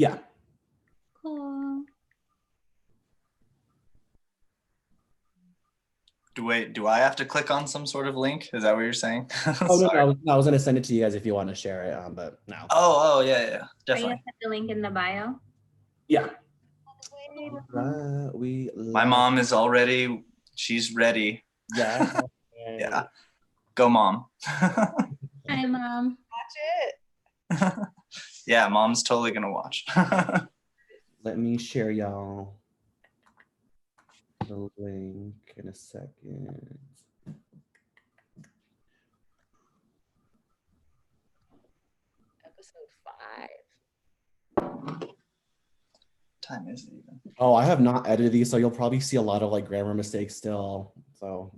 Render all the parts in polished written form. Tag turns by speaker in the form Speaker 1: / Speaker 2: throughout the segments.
Speaker 1: Yeah.
Speaker 2: Cool.
Speaker 3: Do I have to click on some sort of link? Is that what you're saying?
Speaker 1: Oh, no, I was going to send it to you guys if you want to share it, but no.
Speaker 3: Oh, yeah,
Speaker 2: Are you
Speaker 3: definitely.
Speaker 2: gonna put the link in the bio?
Speaker 1: Yeah.
Speaker 3: My mom is already, she's ready.
Speaker 1: Yeah.
Speaker 3: Yeah. Go, Mom.
Speaker 2: Hi, Mom.
Speaker 4: Watch it.
Speaker 3: Yeah, Mom's totally gonna watch.
Speaker 1: Let me share y'all the link in a second.
Speaker 4: Episode 5.
Speaker 3: Time is it even?
Speaker 1: Oh, I have not edited these, so you'll probably see a lot of like grammar mistakes still. So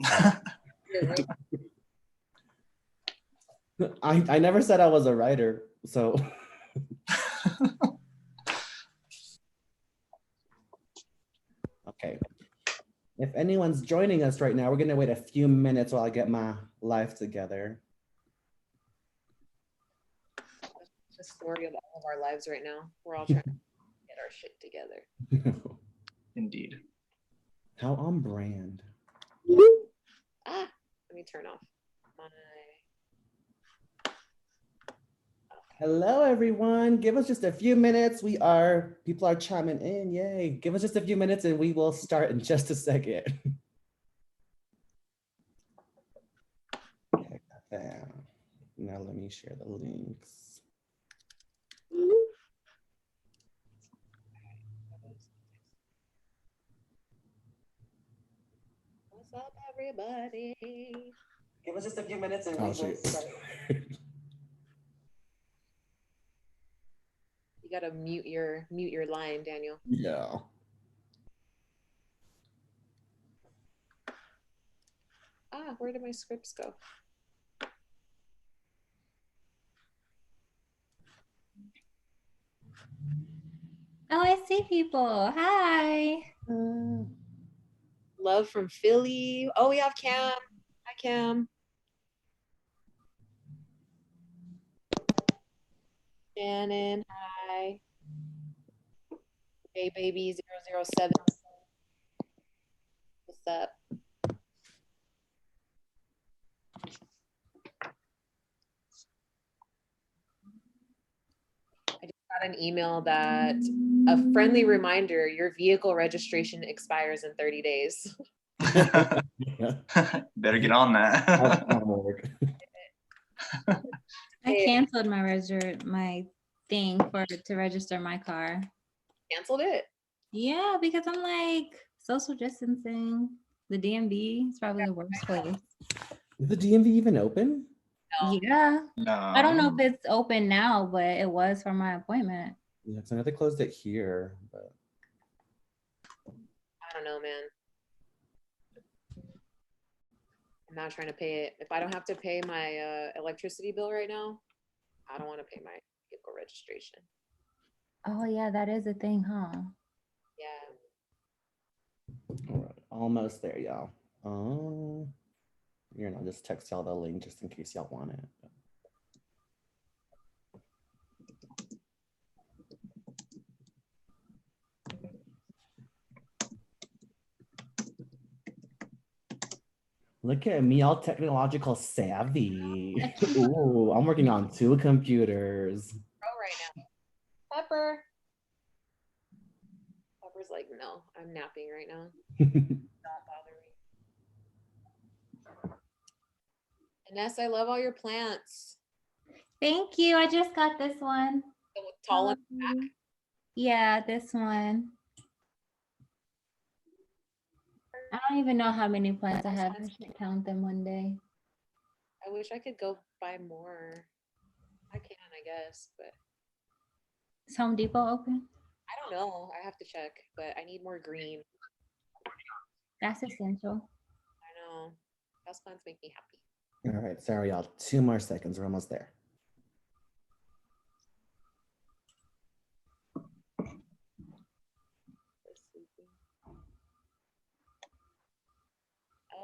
Speaker 1: I never said I was a writer, so okay. If anyone's joining us right now, we're gonna wait a few minutes while I get my life together.
Speaker 4: It's the story of all of our lives right now. We're all trying to get our shit together.
Speaker 3: Indeed.
Speaker 1: How on brand.
Speaker 4: Let me turn off my.
Speaker 1: Hello, everyone. Give us just a few minutes. People are chiming in. Yay. Give us just a few minutes and we will start in just a second. Okay, got that. Now let me share the links.
Speaker 4: What's up, everybody?
Speaker 1: Give us just a few minutes and we will start.
Speaker 4: You gotta mute your line, Daniel.
Speaker 1: Yeah.
Speaker 4: Where did my scripts go?
Speaker 2: Oh, I see people. Hi.
Speaker 4: Love from Philly. Oh, we have Cam. Hi, Cam. Shannon, hi. Hey, baby 007. What's up? I just got an email that a friendly reminder, your vehicle registration expires in 30 days.
Speaker 3: Better get on that.
Speaker 2: I canceled my thing to register my car.
Speaker 4: Canceled it?
Speaker 2: Yeah, because I'm like social distancing. The DMV is probably the worst place.
Speaker 1: Is the DMV even open?
Speaker 4: No.
Speaker 2: Yeah.
Speaker 3: No.
Speaker 2: I don't know if it's open now, but it was for my appointment.
Speaker 1: Yeah, because I know they closed it here, but
Speaker 4: I don't know, man. I'm not trying to pay it. If I don't have to pay my electricity bill right now, I don't want to pay my vehicle registration.
Speaker 2: Oh yeah, that is a thing, huh?
Speaker 4: Yeah.
Speaker 1: all right, almost there, y'all. Here, and I'll just text y'all the link just in case y'all want it. Look at me, all technological savvy. Ooh, I'm working on 2 computers.
Speaker 4: Pro right now. Pepper. Pepper's like, no, I'm napping right now. Don't bother me. Ines, I love all your plants.
Speaker 2: Thank you. I just got this one.
Speaker 4: The tall and back.
Speaker 2: Yeah, this one. I don't even know how many plants I have. I should count them one day.
Speaker 4: I wish I could go buy more. I can, I guess, but
Speaker 2: Is Home Depot open?
Speaker 4: I don't know. I have to check, but I need more green.
Speaker 2: That's essential.
Speaker 4: I know. Houseplants make me happy.
Speaker 1: All right, sorry, y'all. 2 more seconds. We're almost there.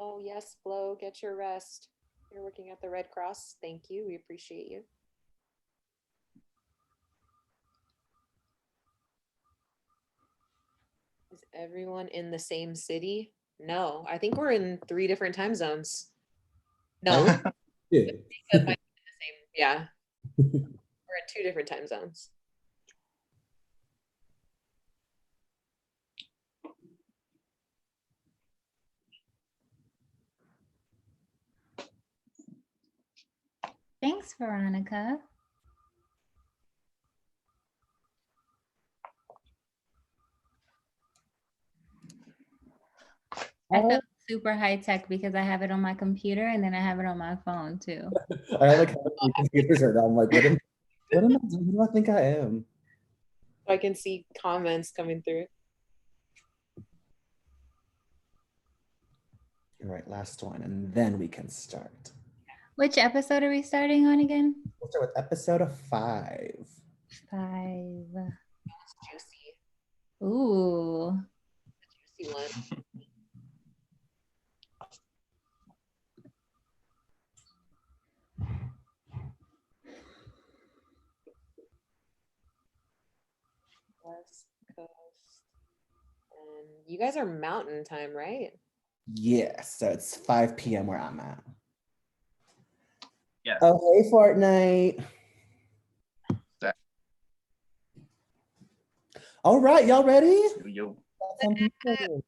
Speaker 4: Oh, yes, Flo, get your rest. You're working at the Red Cross. Thank you. We appreciate you. Is everyone in the same city? No, I think we're in 3 different time zones. No,
Speaker 1: Yeah.
Speaker 4: Jacob might be in the same. Yeah, we're in 2 different time zones.
Speaker 2: Thanks, Veronica. I feel super high tech because I have it on my computer and then I have it on my phone too.
Speaker 1: I like have three computers right now. I'm like, what am I doing? Who do I think I am?
Speaker 4: I can see comments coming through.
Speaker 1: All right, last one, and then we can start.
Speaker 2: Which episode are we starting on again?
Speaker 1: We'll start with episode 5.
Speaker 2: 5.
Speaker 4: It's juicy.
Speaker 2: Ooh.
Speaker 4: The juicy one. West Coast. And you guys are mountain time, right?
Speaker 1: Yes, so it's 5 p.m. where I'm at.
Speaker 3: Yes.
Speaker 1: Oh, hey, Fortnite.
Speaker 3: That-
Speaker 1: All right, y'all ready?
Speaker 3: Yo.
Speaker 1: Some people.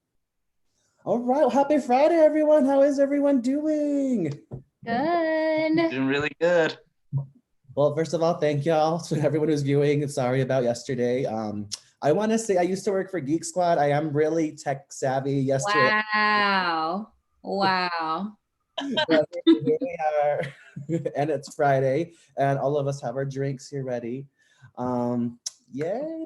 Speaker 1: All right, well, happy Friday, everyone. How is everyone doing?
Speaker 2: Good.
Speaker 3: Doing really good.
Speaker 1: Well, first of all, thank y'all to everyone who's viewing. Sorry about yesterday. I want to say I used to work for Geek Squad. I am really tech savvy yesterday.
Speaker 2: Wow. Wow.
Speaker 1: But here we are, and it's Friday, and all of us have our drinks here ready. Yay!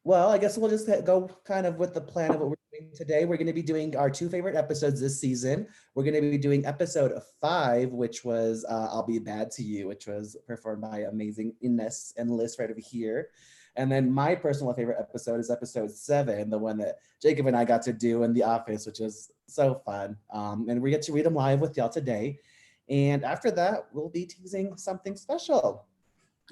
Speaker 1: Well, I guess we'll just go kind of with the plan of what we're doing today. We're going to be doing our 2 favorite episodes this season. We're going to be doing episode 5, which was "I'll Be Bad to You," which was performed by amazing Ines and Liz right over here. And then my personal favorite episode is episode 7, the one that Jacob and I got to do in the office, which was so fun. And we get to read them live with y'all today. And after that, we'll be teasing something special.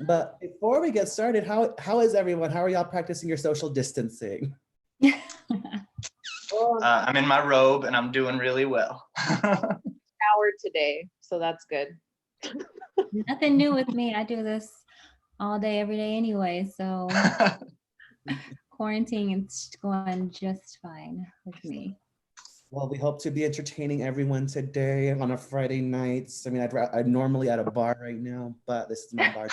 Speaker 1: But before we get started, how is everyone? How are y'all practicing your social distancing?
Speaker 3: I'm in my robe and I'm doing really well.
Speaker 4: Showered today, so that's good.
Speaker 2: Nothing new with me. I do this all day, every day anyway. So quarantine is going just fine with me.
Speaker 1: Well, we hope to be entertaining everyone today on a Friday night. I mean, I'm normally at a bar right now, but this is my bar.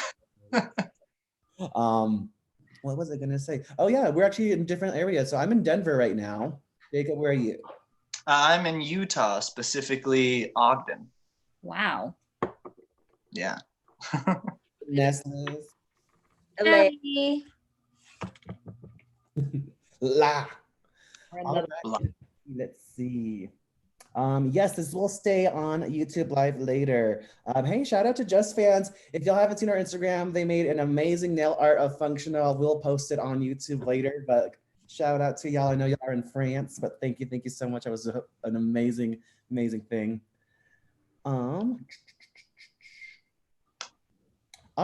Speaker 1: What was I gonna say? Oh yeah, we're actually in different areas. So I'm in Denver right now. Jacob, where are you?
Speaker 3: I'm in Utah, specifically Ogden.
Speaker 2: Wow.
Speaker 3: Yeah.
Speaker 1: Nestle.
Speaker 4: LA.
Speaker 2: Hey.
Speaker 1: La.
Speaker 4: Or
Speaker 1: All
Speaker 4: another-
Speaker 1: right. Let's see. Yes, this will stay on YouTube Live later. Hey, shout out to Just Fans. If y'all haven't seen our Instagram, they made an amazing nail art of Functional. We'll post it on YouTube later, but shout out to y'all. I know y'all are in France, but thank you so much. It was an amazing, amazing thing. All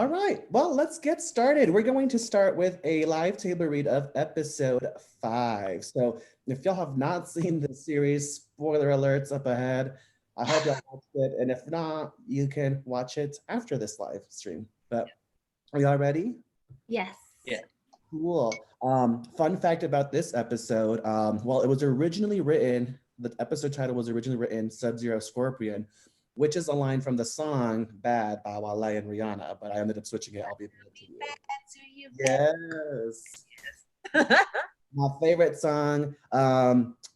Speaker 1: right, well, let's get started. We're going to start with a live table read of episode 5. So if y'all have not seen the series, spoiler alerts up ahead. I hope y'all watched it. And if not, you can watch it after this live stream. But are y'all ready?
Speaker 2: Yes.
Speaker 3: Yeah.
Speaker 1: Cool. Fun fact about this episode, well, it was originally written, the episode title was originally written Sub-Zero Scorpion, which is a line from the song Bad by Wale and Rihanna, but I ended up switching it. I'll be bad to you. Yes. My favorite song,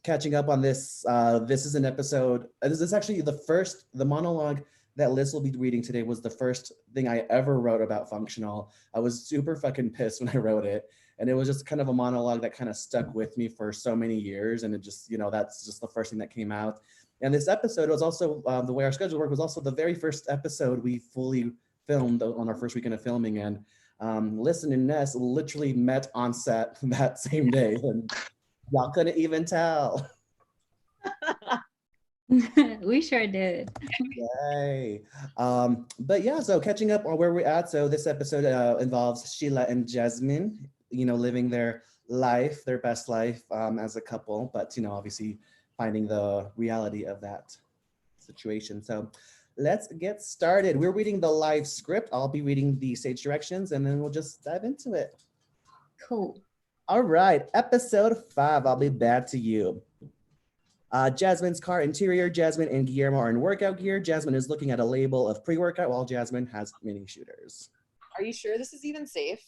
Speaker 1: catching up on this, this is an episode, this is actually the monologue that Liz will be reading today was the first thing I ever wrote about Functional. I was super fucking pissed when I wrote it. And it was just kind of a monologue that kind of stuck with me for so many years. And it just, that's just the first thing that came out. And this episode was also, the way our schedule worked was also the very first episode we fully filmed on our first weekend of filming. And Listen and Ness literally met on set that same day. And y'all couldn't even tell.
Speaker 2: We sure did.
Speaker 1: Yay. But yeah, so catching up on where we're at. So this episode involves Sheila and Jasmine, living their life, their best life as a couple, but obviously finding the reality of that situation. So let's get started. We're reading the live script. I'll be reading the stage directions and then we'll just dive into it.
Speaker 2: Cool.
Speaker 1: All right, episode 5, I'll be bad to you. Jasmine's car interior. Jasmine and Guillermo are in workout gear. Jasmine is looking at a label of pre-workout while Jasmine has mini shooters.
Speaker 4: Are you sure this is even safe?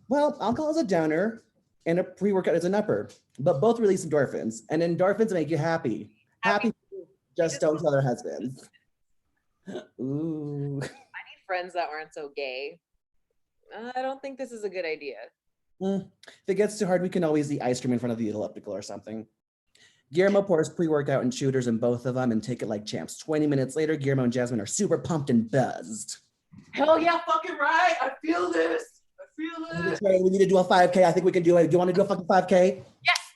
Speaker 1: Well, alcohol is a downer and a pre-workout is an upper, but both release endorphins, and endorphins make you happy. Happy people just don't tell their husbands. Ooh.
Speaker 4: I need friends that aren't so gay. I don't think this is a good idea.
Speaker 1: If it gets too hard, we can always eat ice cream in front of the elliptical or something. Guillermo pours pre-workout and shooters in both of them and take it like champs. 20 minutes later, Guillermo and Jasmine are super pumped and buzzed.
Speaker 4: Hell yeah, fucking right. I feel this.
Speaker 1: We need to do a 5K. I think we can do it. Do you want to do a fucking 5K?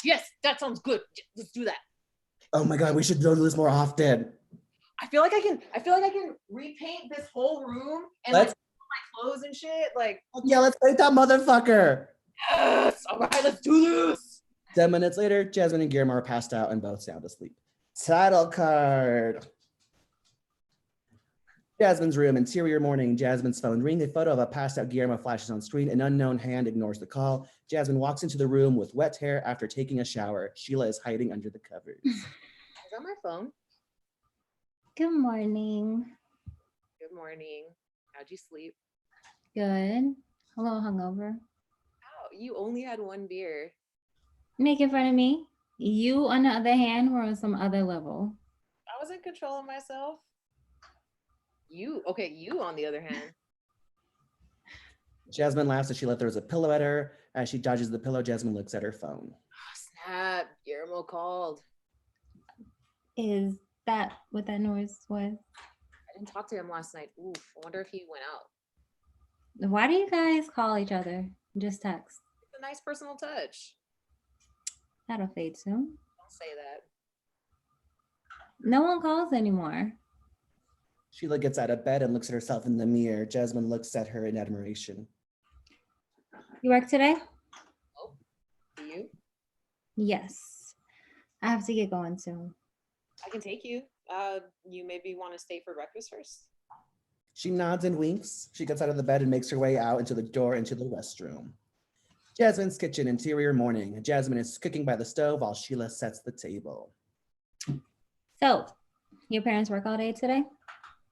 Speaker 4: Yes, that sounds good. Let's do that.
Speaker 1: Oh my God, we should do this more often.
Speaker 4: I feel like I can repaint this whole room and like put my clothes and shit. Like,
Speaker 1: Yeah, let's paint that motherfucker.
Speaker 4: yes. All right, let's do this.
Speaker 1: 10 minutes later, Jasmine and Guillermo are passed out and both sound asleep. Title card. Jasmine's room, interior morning. Jasmine's phone ring. A photo of a passed out Guillermo flashes on screen. An unknown hand ignores the call. Jasmine walks into the room with wet hair after taking a shower. Sheila is hiding under the covers.
Speaker 4: Is that my phone?
Speaker 2: Good morning.
Speaker 4: Good morning. How'd you sleep?
Speaker 2: Good. A little hungover.
Speaker 4: Oh, you only had one beer.
Speaker 2: Making fun of me. You, on the other hand, were on some other level.
Speaker 4: I was in control of myself. You on the other hand.
Speaker 1: Jasmine laughs as Sheila throws a pillow at her. As she dodges the pillow, Jasmine looks at her phone.
Speaker 4: Oh, snap. Guillermo called.
Speaker 2: Is that what that noise was?
Speaker 4: I didn't talk to him last night. Oof, I wonder if he went out.
Speaker 2: Why do you guys call each other? Just text.
Speaker 4: It's a nice personal touch.
Speaker 2: That'll fade soon.
Speaker 4: Don't say that.
Speaker 2: No one calls anymore.
Speaker 1: Sheila gets out of bed and looks at herself in the mirror. Jasmine looks at her in admiration.
Speaker 2: You work today?
Speaker 4: Oh, do you?
Speaker 2: Yes. I have to get going soon.
Speaker 4: I can take you. You maybe want to stay for breakfast first?
Speaker 1: She nods and winks. She gets out of the bed and makes her way out into the door into the restroom. Jasmine's kitchen, interior morning. Jasmine is cooking by the stove while Sheila sets the table.
Speaker 2: So, your parents work all day today?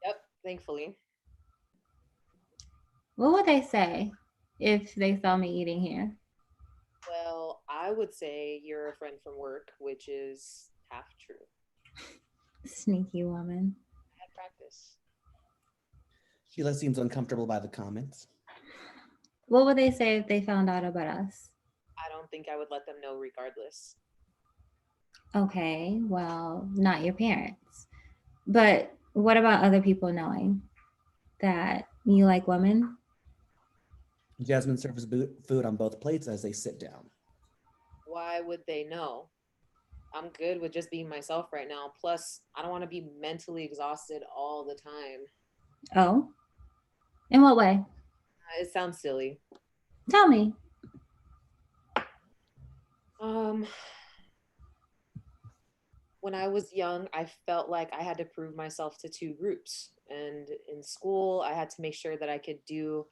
Speaker 4: Yep, thankfully.
Speaker 2: What would they say if they saw me eating here?
Speaker 4: Well, I would say you're a friend from work, which is half true.
Speaker 2: Sneaky woman.
Speaker 4: I had practice.
Speaker 1: Sheila seems uncomfortable by the comments.
Speaker 2: What would they say if they found out about us?
Speaker 4: I don't think I would let them know regardless.
Speaker 2: Okay, well, not your parents. But what about other people knowing that you like women?
Speaker 1: Jasmine serves food on both plates as they sit down.
Speaker 4: Why would they know? I'm good with just being myself right now. Plus, I don't want to be mentally exhausted all the time.
Speaker 2: Oh, in what way?
Speaker 4: It sounds silly.
Speaker 2: Tell me.
Speaker 4: When I was young, I felt like I had to prove myself to two groups. And in school, I had to make sure that I could do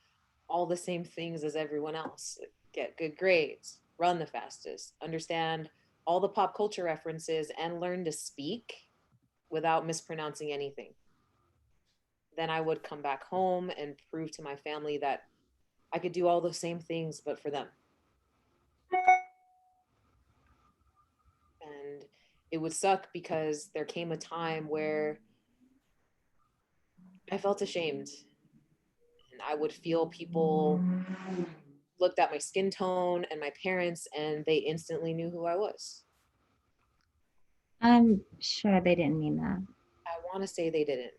Speaker 4: all the same things as everyone else. Get good grades, run the fastest, understand all the pop culture references, and learn to speak without mispronouncing anything. Then I would come back home and prove to my family that I could do all the same things, but for them. And it would suck because there came a time where I felt ashamed. And I would feel people looked at my skin tone and my parents, and they instantly knew who I was.
Speaker 2: I'm sure they didn't mean that.
Speaker 4: I want to say they didn't,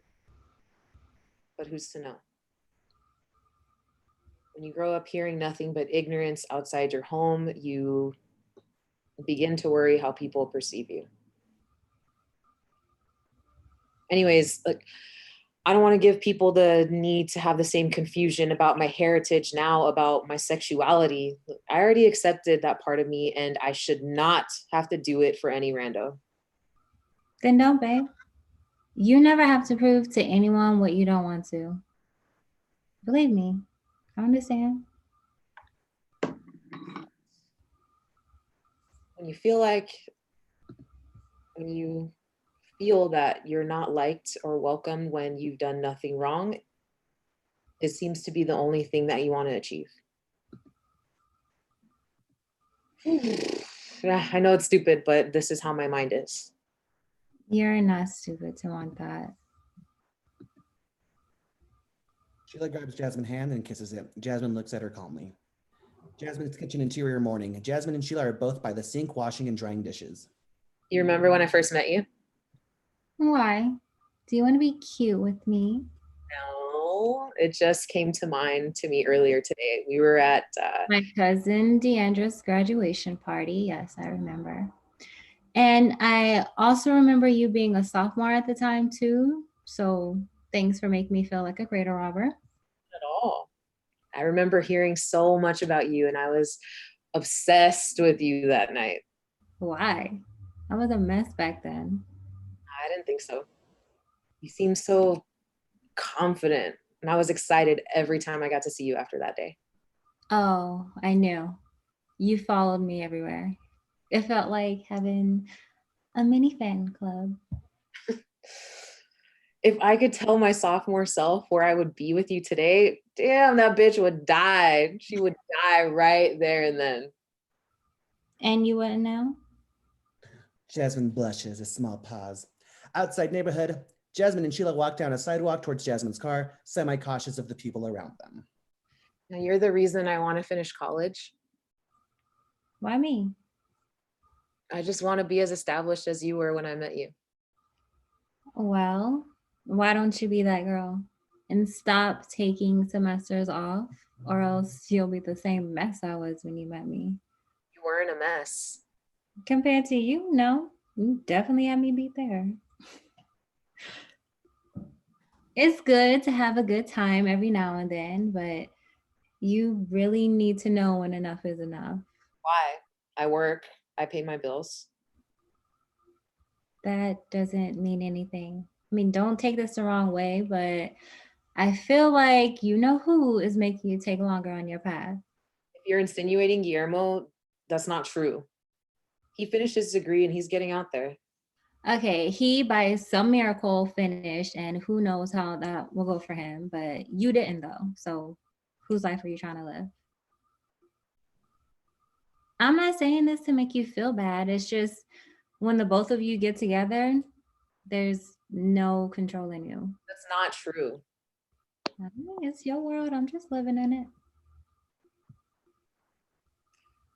Speaker 4: but who's to know? When you grow up hearing nothing but ignorance outside your home, you begin to worry how people perceive you. Anyways, like, I don't want to give people the need to have the same confusion about my heritage now, about my sexuality. I already accepted that part of me, and I should not have to do it for any rando.
Speaker 2: Then don't, babe. You never have to prove to anyone what you don't want to. Believe me, I understand.
Speaker 4: When you feel that you're not liked or welcomed when you've done nothing wrong, it seems to be the only thing that you want to achieve. Yeah, I know it's stupid, but this is how my mind is.
Speaker 2: You're not stupid to want that.
Speaker 1: Sheila grabs Jasmine's hand and kisses it. Jasmine looks at her calmly. Jasmine's kitchen interior morning. Jasmine and Sheila are both by the sink washing and drying dishes.
Speaker 4: You remember when I first met you?
Speaker 2: Why? Do you want to be cute with me?
Speaker 4: No, it just came to mind to me earlier today. We were at
Speaker 2: My cousin Deandra's graduation party. Yes, I remember. And I also remember you being a sophomore at the time too. So thanks for making me feel like a crater robber.
Speaker 4: at all. I remember hearing so much about you, and I was obsessed with you that night.
Speaker 2: Why? I was a mess back then.
Speaker 4: I didn't think so. You seemed so confident, and I was excited every time I got to see you after that day.
Speaker 2: Oh, I knew. You followed me everywhere. It felt like having a mini fan club.
Speaker 4: If I could tell my sophomore self where I would be with you today, damn, that bitch would die. She would die right there and then.
Speaker 2: And you wouldn't know?
Speaker 1: Jasmine blushes, a small pause. Outside neighborhood, Jasmine and Sheila walk down a sidewalk towards Jasmine's car, semi-cautious of the people around them.
Speaker 4: Now, you're the reason I want to finish college.
Speaker 2: Why me?
Speaker 4: I just want to be as established as you were when I met you.
Speaker 2: Well, why don't you be that girl and stop taking semesters off, or else you'll be the same mess I was when you met me.
Speaker 4: You weren't a mess.
Speaker 2: Compared to you, no, you definitely had me beat there. It's good to have a good time every now and then, but you really need to know when enough is enough.
Speaker 4: Why? I work, I pay my bills.
Speaker 2: That doesn't mean anything. I mean, don't take this the wrong way, but I feel like you know who is making you take longer on your path.
Speaker 4: If you're insinuating Guillermo, that's not true. He finished his degree and he's getting out there.
Speaker 2: Okay, he by some miracle finished, and who knows how that will go for him, but you didn't though. So whose life are you trying to live? I'm not saying this to make you feel bad. It's just when the both of you get together, there's no controlling you.
Speaker 4: That's not true.
Speaker 2: I mean, it's your world. I'm just living in it.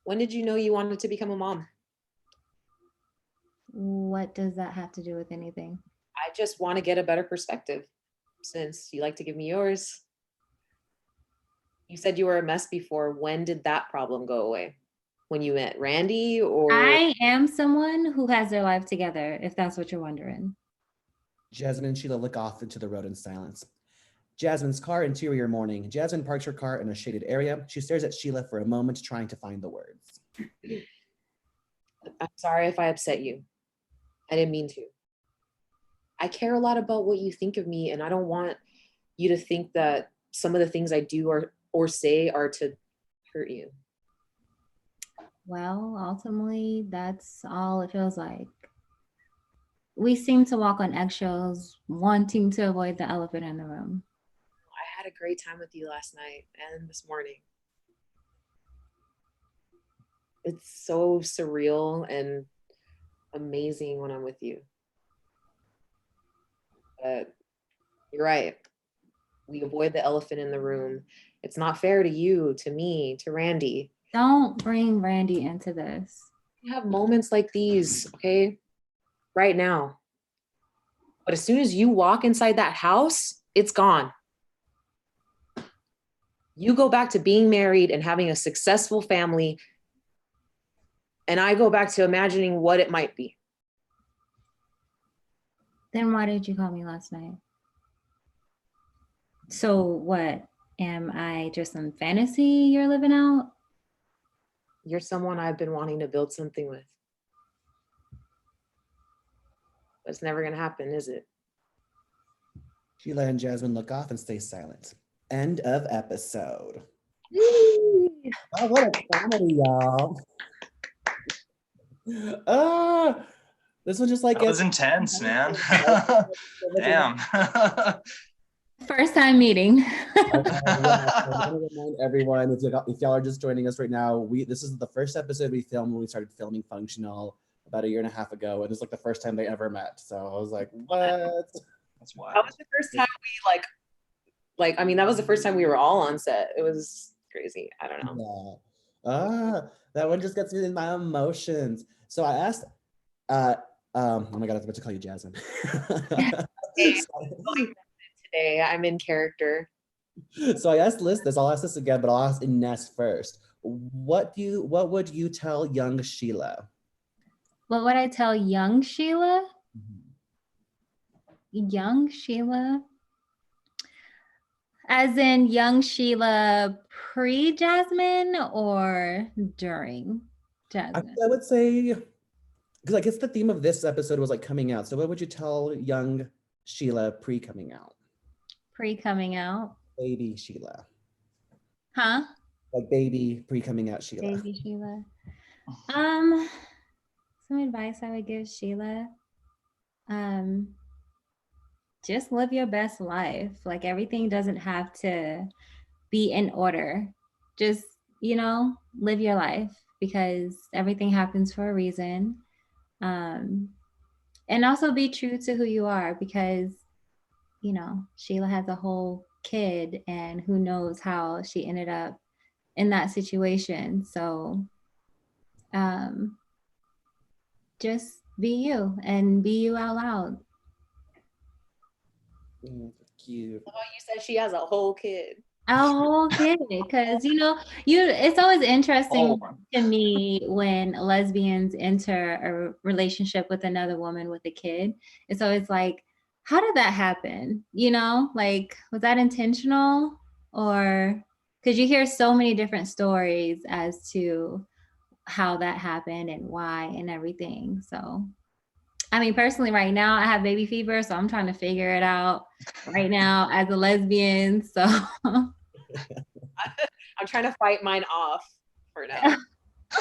Speaker 4: When did you know you wanted to become a mom?
Speaker 2: What does that have to do with anything?
Speaker 4: I just want to get a better perspective since you like to give me yours. You said you were a mess before. When did that problem go away? When you met Randy or?
Speaker 2: I am someone who has their life together, if that's what you're wondering.
Speaker 1: Jasmine and Sheila look off into the road in silence. Jasmine's car interior morning. Jasmine parks her car in a shaded area. She stares at Sheila for a moment, trying to find the words.
Speaker 4: I'm sorry if I upset you. I didn't mean to. I care a lot about what you think of me, and I don't want you to think that some of the things I do or say are to hurt you.
Speaker 2: Well, ultimately, that's all it feels like. We seem to walk on eggshells, wanting to avoid the elephant in the room.
Speaker 4: I had a great time with you last night and this morning. It's so surreal and amazing when I'm with you. But you're right. We avoid the elephant in the room. It's not fair to you, to me, to Randy.
Speaker 2: Don't bring Randy into this.
Speaker 4: We have moments like these, okay? Right now. But as soon as you walk inside that house, it's gone. You go back to being married and having a successful family, and I go back to imagining what it might be.
Speaker 2: Then why did you call me last night? So what? Am I just some fantasy you're living out?
Speaker 4: You're someone I've been wanting to build something with. But it's never gonna happen, is it?
Speaker 1: Sheila and Jasmine look off and stay silent. End of episode. Oh, what a comedy, y'all. Ah, this one just like
Speaker 3: That was intense, man. Damn.
Speaker 2: First time meeting.
Speaker 1: I want to remind everyone, if y'all are just joining us right now, this is the first episode we filmed when we started filming Functional about 1.5 years ago, and it's like the first time they ever met. So I was like, what?
Speaker 3: That's wild.
Speaker 4: That was the first time we I mean, that was the first time we were all on set. It was crazy. I don't know.
Speaker 1: Yeah. That one just gets me in my emotions. So I asked, oh my God, I was about to call you Jasmine.
Speaker 4: Today, I'm in character.
Speaker 1: So I asked Liz this, I'll ask this again, but I'll ask Ines first. What would you tell young Sheila?
Speaker 2: What would I tell young Sheila? Young Sheila? As in young Sheila pre-Jasmine or during Jasmine?
Speaker 1: I would say, because I guess the theme of this episode was like coming out. So what would you tell young Sheila pre-coming out?
Speaker 2: Pre-coming out?
Speaker 1: Baby Sheila.
Speaker 2: Huh?
Speaker 1: Like baby pre-coming out Sheila.
Speaker 2: Baby Sheila. Some advice I would give Sheila. Just live your best life. Like everything doesn't have to be in order. Just, live your life because everything happens for a reason. And also be true to who you are because, Sheila has a whole kid and who knows how she ended up in that situation. So just be you and be you out loud.
Speaker 1: Cute.
Speaker 4: Oh, you said she has a whole kid.
Speaker 2: A whole kid, because it's always interesting to me when lesbians enter a relationship with another woman with a kid. It's always like, how did that happen? Like, was that intentional? Or because you hear so many different stories as to how that happened and why and everything. So I mean, personally, right now I have baby fever, so I'm trying to figure it out right now as a lesbian. So
Speaker 4: I'm trying to fight mine off for now.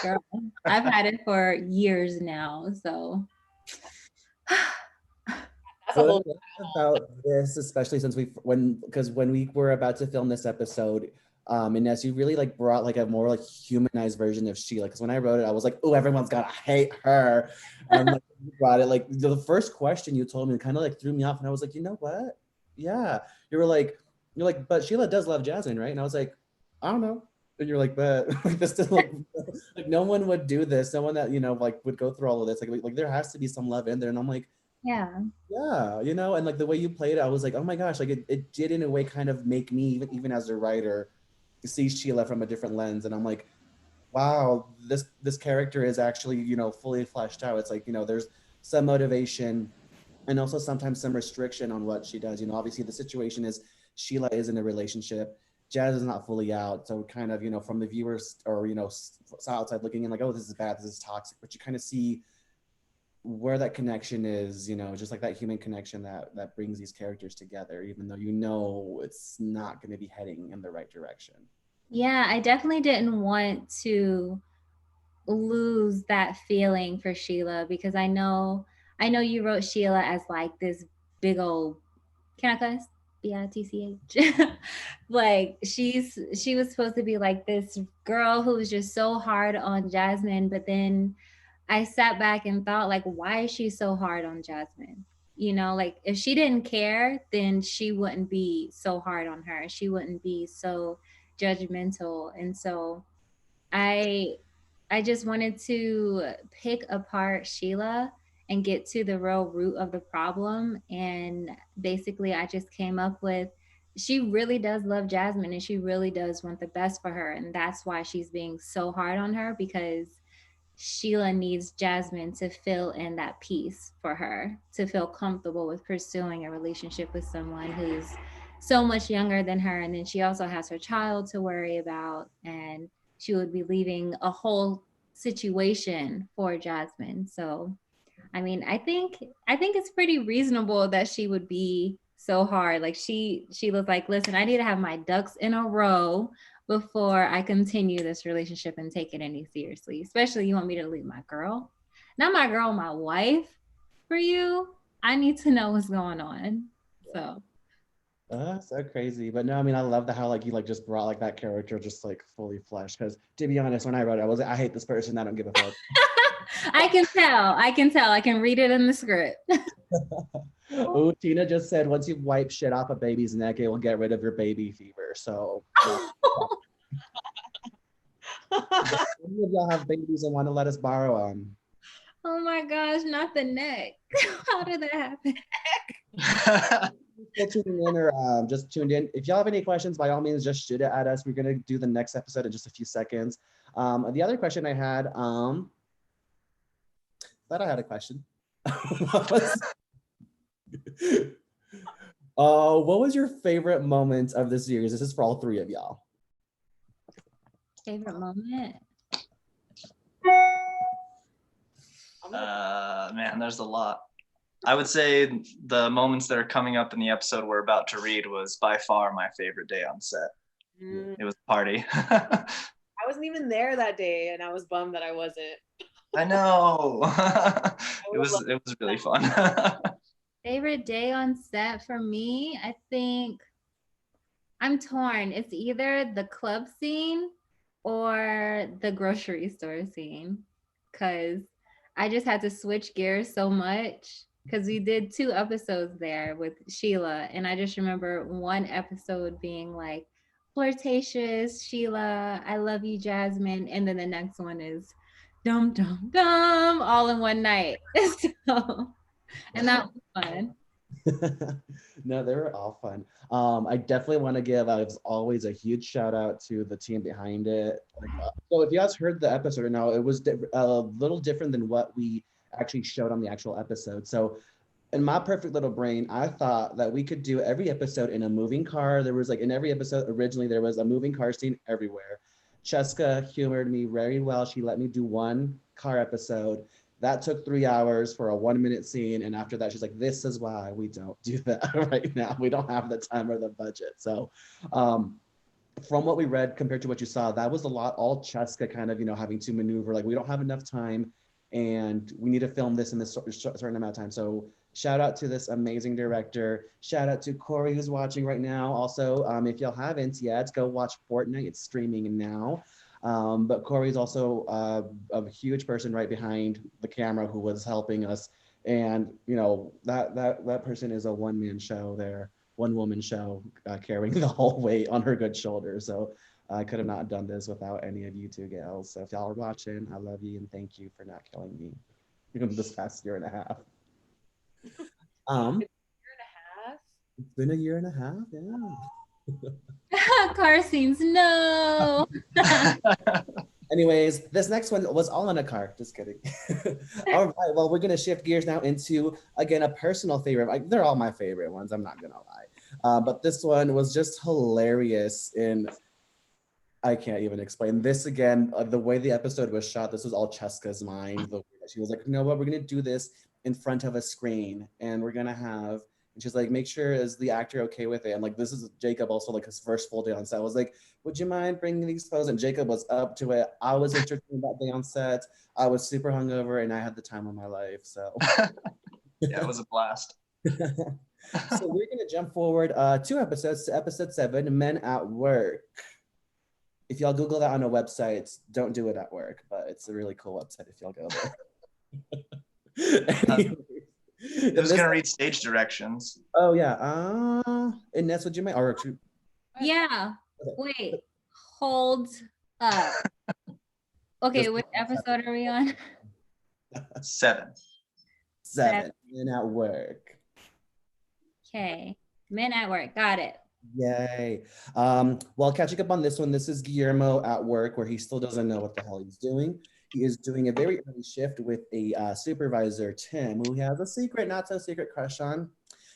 Speaker 2: Girl, I've had it for years now. So
Speaker 4: that's a whole
Speaker 1: about this, especially since when we were about to film this episode, Ines, you really like brought like a more like humanized version of Sheila. Because when I wrote it, I was like, oh, everyone's gonna hate her. And like you brought it like the first question you told me kind of like threw me off, and I was like, you know what? Yeah, you're like, but Sheila does love Jasmine, right? And I was like, I don't know. And you're like, but like this doesn't like no one would do this. No one that like would go through all of this. Like there has to be some love in there. And I'm like,
Speaker 2: yeah,
Speaker 1: and like the way you played it, I was like, oh my gosh, like it did in a way kind of make me even as a writer see Sheila from a different lens. And I'm like, wow, this character is actually fully fleshed out. It's like there's some motivation and also sometimes some restriction on what she does. Obviously the situation is Sheila is in a relationship, Jazz is not fully out, so kind of from the viewers or outside looking in, like, oh, this is bad, this is toxic, but you kind of see where that connection is, just like that human connection that brings these characters together, even though it's not going to be heading in the right direction.
Speaker 2: Yeah, I definitely didn't want to lose that feeling for Sheila because I know you wrote Sheila as like this big old, can I cuss? B-I-T-C-H. Like she was supposed to be like this girl who was just so hard on Jasmine, but then I sat back and thought, like, why is she so hard on Jasmine? Like if she didn't care, then she wouldn't be so hard on her. She wouldn't be so judgmental. And so I just wanted to pick apart Sheila and get to the real root of the problem. And basically I just came up with, she really does love Jasmine and she really does want the best for her. And that's why she's being so hard on her, because Sheila needs Jasmine to fill in that piece for her, to feel comfortable with pursuing a relationship with someone who's so much younger than her. And then she also has her child to worry about. And she would be leaving a whole situation for Jasmine. So, I mean, I think it's pretty reasonable that she would be so hard. Like she was like, listen, I need to have my ducks in a row before I continue this relationship and take it any seriously. Especially you want me to leave my girl, not my girl, my wife for you. I need to know what's going on. So
Speaker 1: So crazy. But no, I mean, I love the how like you like just brought like that character just like fully fleshed. Because to be honest, when I wrote it, I was like, I hate this person. I don't give a fuck.
Speaker 2: I can tell. I can read it in the script.
Speaker 1: Oh, Tina just said once you wipe shit off a baby's neck, it will get rid of your baby fever. So any of y'all have babies and want to let us borrow them.
Speaker 2: Oh my gosh, not the neck. How did that happen?
Speaker 1: Still tuning in or just tuned in. If y'all have any questions, by all means, just shoot it at us. We're gonna do the next episode in just a few seconds. The other question I had, thought I had a question. What was your favorite moment of the series? This is for all three of y'all.
Speaker 2: Favorite moment?
Speaker 3: Man, there's a lot. I would say the moments that are coming up in the episode we're about to read was by far my favorite day on set. It was a party.
Speaker 4: I wasn't even there that day, and I was bummed that I wasn't.
Speaker 3: I know. It was really fun.
Speaker 2: Favorite day on set for me, I think I'm torn. It's either the club scene or the grocery store scene, because I just had to switch gears so much because we did 2 episodes there with Sheila. And I just remember one episode being like, flirtatious, Sheila, I love you, Jasmine. And then the next one is dum, dum, dum, all in one night. So, and that was fun.
Speaker 1: No, they were all fun. I definitely want to give, as always, a huge shout out to the team behind it. So if you guys heard the episode or no, it was a little different than what we actually showed on the actual episode. So in my perfect little brain, I thought that we could do every episode in a moving car. There was like in every episode originally, there was a moving car scene everywhere. Cheska humored me very well. She let me do one car episode. That took 3 hours for a 1-minute scene. And after that, she's like, this is why we don't do that right now. We don't have the time or the budget. So from what we read compared to what you saw, that was a lot, all Cheska kind of, having to maneuver, like we don't have enough time and we need to film this in this certain amount of time. So shout out to this amazing director. Shout out to Corey who's watching right now. Also, if y'all haven't yet, go watch Fortnite. It's streaming now. But Corey's also a huge person right behind the camera who was helping us. And, that person is a one-man show there, one-woman show carrying the whole weight on her good shoulders. So I could have not done this without any of you two gals. So if y'all are watching, I love you and thank you for not killing me this past year and a half. It's been a year and a half, yeah.
Speaker 2: Car scenes, no.
Speaker 1: Anyways, this next one was all in a car. Just kidding. All right, well, we're gonna shift gears now into, again, a personal favorite. They're all my favorite ones, I'm not gonna lie. But this one was just hilarious, and I can't even explain this again. The way the episode was shot, this was all Cheska's mind. The way that she was like, you know what, we're gonna do this in front of a screen, and we're gonna have. And she's like, make sure is the actor okay with it? And like, this is Jacob also like his first full day on set. I was like, would you mind bringing these photos? And Jacob was up to it. I was entertained that day on set. I was super hungover and I had the time of my life. So
Speaker 3: yeah, it was a blast.
Speaker 1: So we're gonna jump forward 2 episodes to episode 7, Men at Work. If y'all Google that on a website, don't do it at work, but it's a really cool website if y'all go there.
Speaker 3: It was gonna read stage directions.
Speaker 1: Oh yeah. And that's what you meant. Or
Speaker 2: Yeah. Wait. Hold up. Okay, which episode are we on?
Speaker 3: 7.
Speaker 1: 7. Men at Work.
Speaker 2: Okay. Men at Work. Got it.
Speaker 1: Yay. Well, catching up on this one, this is Guillermo at work where he still doesn't know what the hell he's doing. He is doing a very early shift with a supervisor, Tim, who he has a secret, not so secret crush on.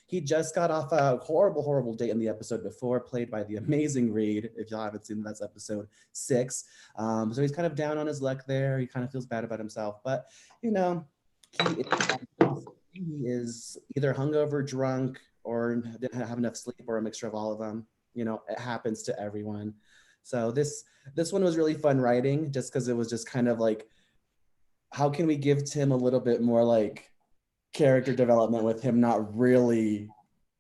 Speaker 1: He just got off a horrible date in the episode before, played by the amazing Reed. If y'all haven't seen, that's episode 6. So he's kind of down on his luck there. He kind of feels bad about himself, but you know, he is either hungover, drunk, or didn't have enough sleep, or a mixture of all of them. You know, it happens to everyone. So this one was really fun writing, just because it was just kind of like, how can we give Tim a little bit more like character development with him not really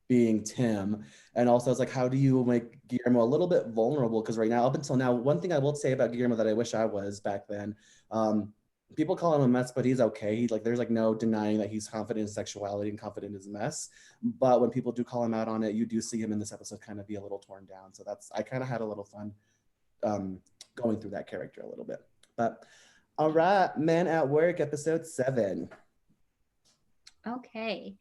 Speaker 1: being Tim? And also it's like, how do you make Guillermo a little bit vulnerable? Because right now, up until now, one thing I will say about Guillermo that I wish I was back then, people call him a mess, but he's okay. He's like, there's like no denying that he's confident in sexuality and confident in his mess. But when people do call him out on it, you do see him in this episode kind of be a little torn down. So I kind of had a little fun going through that character a little bit. But all right, Men at Work, episode 7.
Speaker 2: Okay.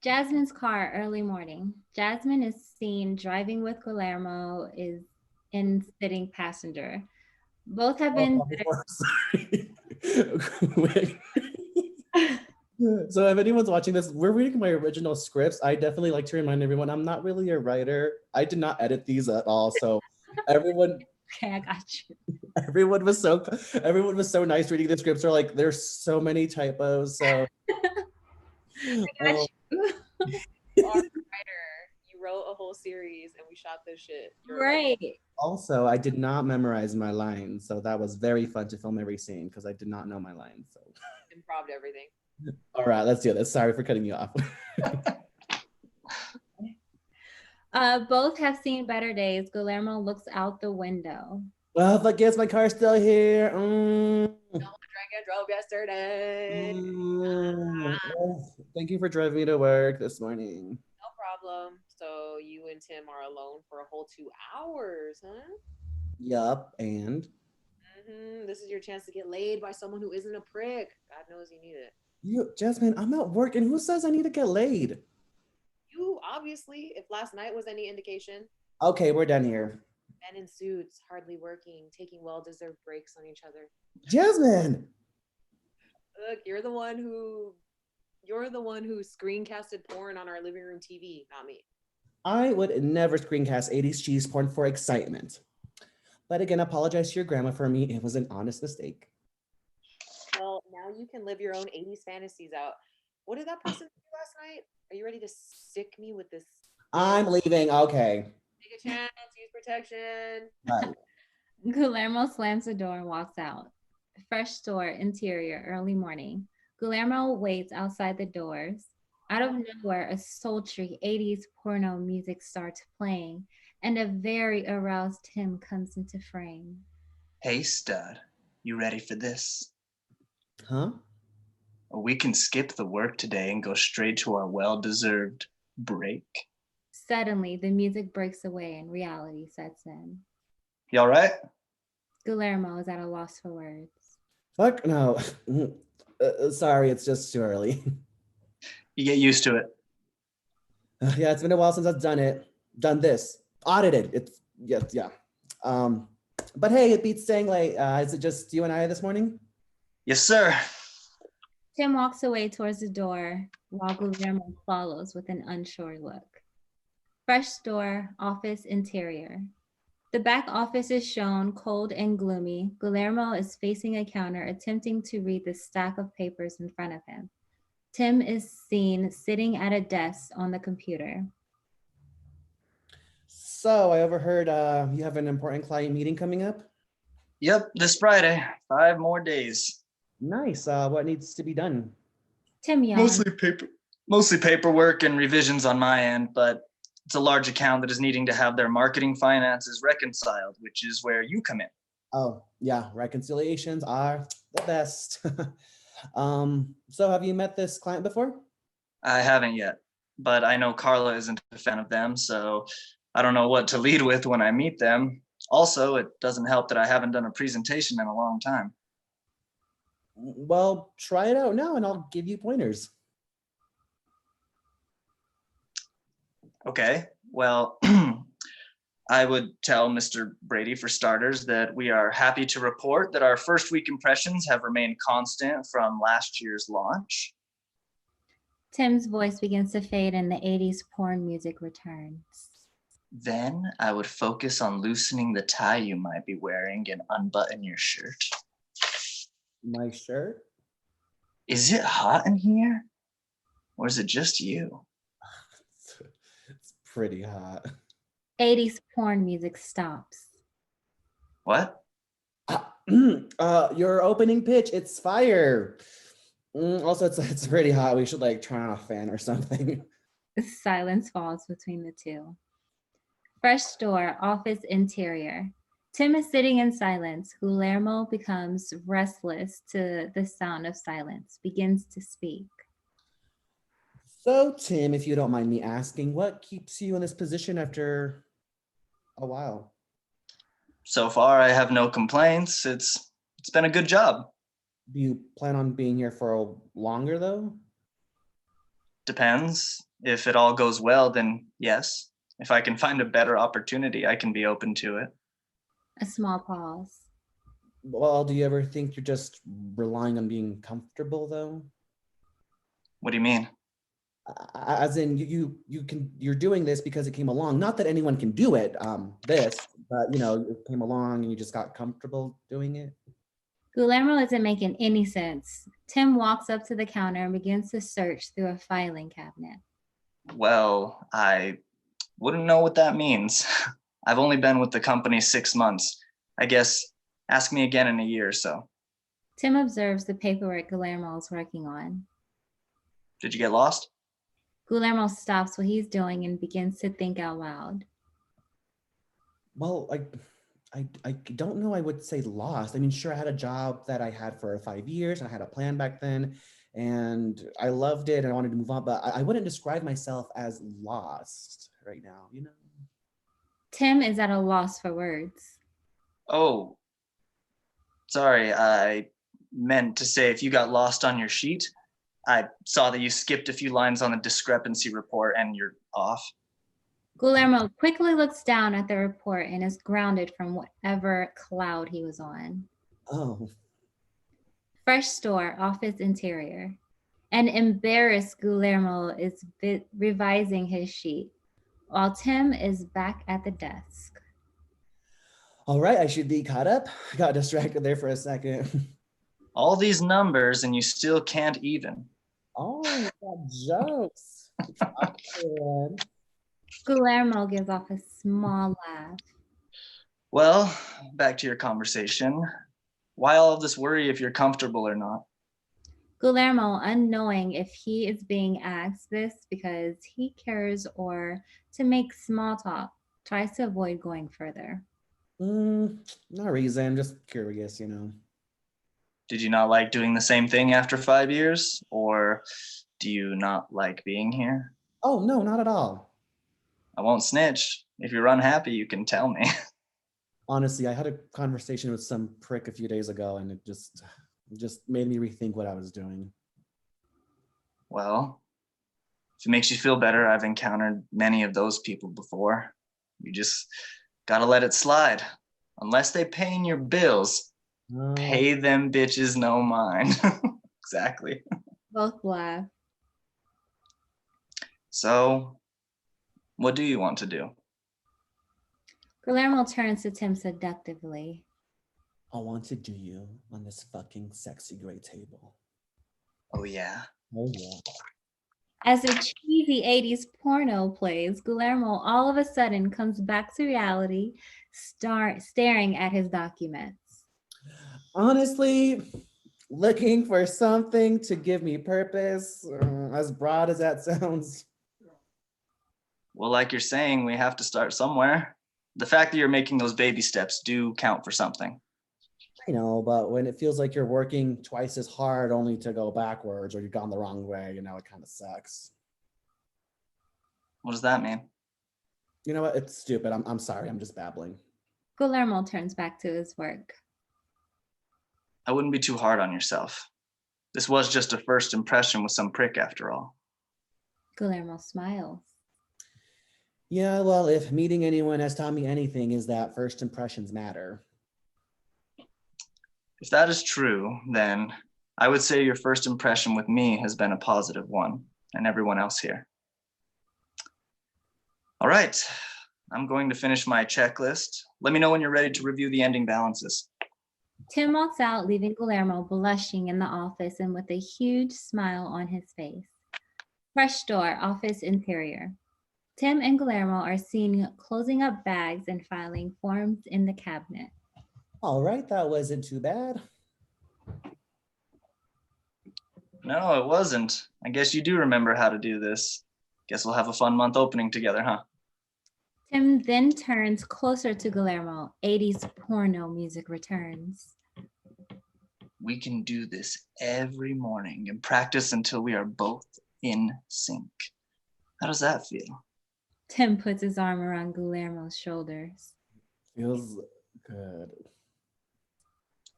Speaker 2: Jasmine's car, early morning. Jasmine is seen driving with Guillermo is in sitting passenger. Both have been.
Speaker 1: Sorry. Wait. So if anyone's watching this, we're reading my original scripts. I definitely like to remind everyone, I'm not really a writer. I did not edit these at all. So everyone.
Speaker 2: Okay, I got you.
Speaker 1: Everyone was so nice reading the scripts. They're like, there's so many typos. So
Speaker 2: I got you.
Speaker 4: You are a writer. You wrote a whole series and we shot this shit. You're
Speaker 2: Right.
Speaker 1: Also, I did not memorize my lines, so that was very fun to film every scene because I did not know my lines. So
Speaker 4: Improv'd everything.
Speaker 1: all right, let's do this. Sorry for cutting you off.
Speaker 2: Both have seen better days. Guillermo looks out the window.
Speaker 1: Well, I guess my car's still here.
Speaker 4: No one drank and drove yesterday.
Speaker 1: Thank you for driving me to work this morning.
Speaker 4: No problem. So you and Tim are alone for a whole 2 hours, huh?
Speaker 1: Yup, and
Speaker 4: This is your chance to get laid by someone who isn't a prick. God knows you need it.
Speaker 1: Jasmine, I'm at work, and who says I need to get laid?
Speaker 4: You, obviously, if last night was any indication.
Speaker 1: Okay, we're done here.
Speaker 4: Men in suits, hardly working, taking well-deserved breaks on each other.
Speaker 1: Jasmine!
Speaker 4: Look, you're the one who screencasted porn on our living room TV, not me.
Speaker 1: I would never screencast 80s cheese porn for excitement. But again, apologize to your grandma for me. It was an honest mistake.
Speaker 4: Well, now you can live your own 80s fantasies out. What did that person do last night? Are you ready to sick me with this?
Speaker 1: I'm leaving. Okay.
Speaker 4: Take a chance, use protection.
Speaker 1: Bye.
Speaker 2: Guillermo slams the door and walks out. Fresh store, interior, early morning. Guillermo waits outside the doors. Out of nowhere, a sultry 80s porno music starts playing, and a very aroused Tim comes into frame.
Speaker 3: Hey, stud, you ready for this?
Speaker 1: Huh?
Speaker 3: We can skip the work today and go straight to our well-deserved break.
Speaker 2: Suddenly, the music breaks away and reality sets in.
Speaker 3: You all right?
Speaker 2: Guillermo is at a loss for words.
Speaker 1: Fuck no. Sorry, it's just too early.
Speaker 3: You get used to it.
Speaker 1: Yeah, it's been a while since I've done this. Audited. It's, yeah. But hey, it beats staying late. Is it just you and I this morning?
Speaker 3: Yes, sir.
Speaker 2: Tim walks away towards the door while Guillermo follows with an unsure look. Fresh store, office, interior. The back office is shown cold and gloomy. Guillermo is facing a counter, attempting to read the stack of papers in front of him. Tim is seen sitting at a desk on the computer.
Speaker 1: So I overheard you have an important client meeting coming up?
Speaker 3: Yep, this Friday. 5 more days.
Speaker 1: Nice. What needs to be done?
Speaker 2: Tim yawns.
Speaker 3: Mostly paperwork and revisions on my end, but it's a large account that is needing to have their marketing finances reconciled, which is where you come in.
Speaker 1: Oh, yeah, reconciliations are the best. So have you met this client before?
Speaker 3: I haven't yet, but I know Carla isn't a fan of them, so I don't know what to lead with when I meet them. Also, it doesn't help that I haven't done a presentation in a long time.
Speaker 1: Well, try it out now and I'll give you pointers.
Speaker 3: Okay, well, I would tell Mr. Brady, for starters, that we are happy to report that our first week impressions have remained constant from last year's launch.
Speaker 2: Tim's voice begins to fade and the 80s porn music returns.
Speaker 3: Then I would focus on loosening the tie you might be wearing and unbutton your shirt.
Speaker 1: My shirt?
Speaker 3: Is it hot in here? Or is it just you?
Speaker 1: It's pretty hot.
Speaker 2: 80s porn music stops.
Speaker 3: What?
Speaker 1: Your opening pitch, it's fire. Also, it's pretty hot. We should like turn on a fan or something.
Speaker 2: Silence falls between the two. Fresh door, office interior. Tim is sitting in silence. Guillermo becomes restless to the sound of silence, begins to speak.
Speaker 1: So, Tim, if you don't mind me asking, what keeps you in this position after a while?
Speaker 3: So far, I have no complaints. It's been a good job.
Speaker 1: Do you plan on being here for longer, though?
Speaker 3: Depends. If it all goes well, then yes. If I can find a better opportunity, I can be open to it.
Speaker 2: A small pause.
Speaker 1: Well, do you ever think you're just relying on being comfortable, though?
Speaker 3: What do you mean?
Speaker 1: As in, you're doing this because it came along. Not that anyone can do it, but you know, it came along and you just got comfortable doing it.
Speaker 2: Guillermo isn't making any sense. Tim walks up to the counter and begins to search through a filing cabinet.
Speaker 3: Well, I wouldn't know what that means. I've only been with the company 6 months. I guess ask me again in a year or so.
Speaker 2: Tim observes the paperwork Guillermo is working on.
Speaker 3: Did you get lost?
Speaker 2: Guillermo stops what he's doing and begins to think out loud.
Speaker 1: Well, I don't know. I would say lost. I mean, sure, I had a job that I had for 5 years, and I had a plan back then, and I loved it, and I wanted to move on. But I wouldn't describe myself as lost right now. You know.
Speaker 2: Tim is at a loss for words.
Speaker 3: Oh, sorry. I meant to say if you got lost on your sheet, I saw that you skipped a few lines on the discrepancy report and you're off.
Speaker 2: Guillermo quickly looks down at the report and is grounded from whatever cloud he was on.
Speaker 1: Oh.
Speaker 2: Fresh store, office interior. An embarrassed Guillermo is revising his sheet, while Tim is back at the desk.
Speaker 1: All right, I should be caught up. I got distracted there for a second.
Speaker 3: All these numbers and you still can't even.
Speaker 1: Oh, you got jokes.
Speaker 2: Guillermo gives off a small laugh.
Speaker 3: Well, back to your conversation. Why all of this worry if you're comfortable or not?
Speaker 2: Guillermo, unknowing if he is being asked this because he cares or to make small talk, tries to avoid going further.
Speaker 1: No reason, just curious, you know.
Speaker 3: Did you not like doing the same thing after 5 years? Or do you not like being here?
Speaker 1: Oh, no, not at all.
Speaker 3: I won't snitch. If you're unhappy, you can tell me.
Speaker 1: Honestly, I had a conversation with some prick a few days ago, and it just made me rethink what I was doing.
Speaker 3: Well, if it makes you feel better, I've encountered many of those people before. You just gotta let it slide. Unless they paying your bills, pay them bitches no mind. Exactly.
Speaker 2: Both laugh.
Speaker 3: So, what do you want to do?
Speaker 2: Guillermo turns to Tim seductively.
Speaker 1: I want to do you on this fucking sexy gray table.
Speaker 3: Oh, yeah.
Speaker 1: Oh, yeah.
Speaker 2: As a cheesy 80s porno plays, Guillermo all of a sudden comes back to reality, staring at his documents.
Speaker 1: Honestly, looking for something to give me purpose, as broad as that sounds.
Speaker 3: Well, like you're saying, we have to start somewhere. The fact that you're making those baby steps do count for something.
Speaker 1: I know, but when it feels like you're working twice as hard only to go backwards or you've gone the wrong way, you know, it kind of sucks.
Speaker 3: What does that mean?
Speaker 1: You know what? It's stupid. I'm sorry. I'm just babbling.
Speaker 2: Guillermo turns back to his work.
Speaker 3: I wouldn't be too hard on yourself. This was just a first impression with some prick after all.
Speaker 2: Guillermo smiles.
Speaker 1: Yeah, well, if meeting anyone has taught me anything, is that first impressions matter.
Speaker 3: If that is true, then I would say your first impression with me has been a positive one, and everyone else here. All right, I'm going to finish my checklist. Let me know when you're ready to review the ending balances.
Speaker 2: Tim walks out, leaving Guillermo blushing in the office and with a huge smile on his face. Fresh door, office interior. Tim and Guillermo are seen closing up bags and filing forms in the cabinet.
Speaker 1: All right, that wasn't too bad.
Speaker 3: No, it wasn't. I guess you do remember how to do this. Guess we'll have a fun month opening together, huh?
Speaker 2: Tim then turns closer to Guillermo. 80s porno music returns.
Speaker 3: We can do this every morning and practice until we are both in sync. How does that feel?
Speaker 2: Tim puts his arm around Guillermo's shoulders.
Speaker 1: Feels good.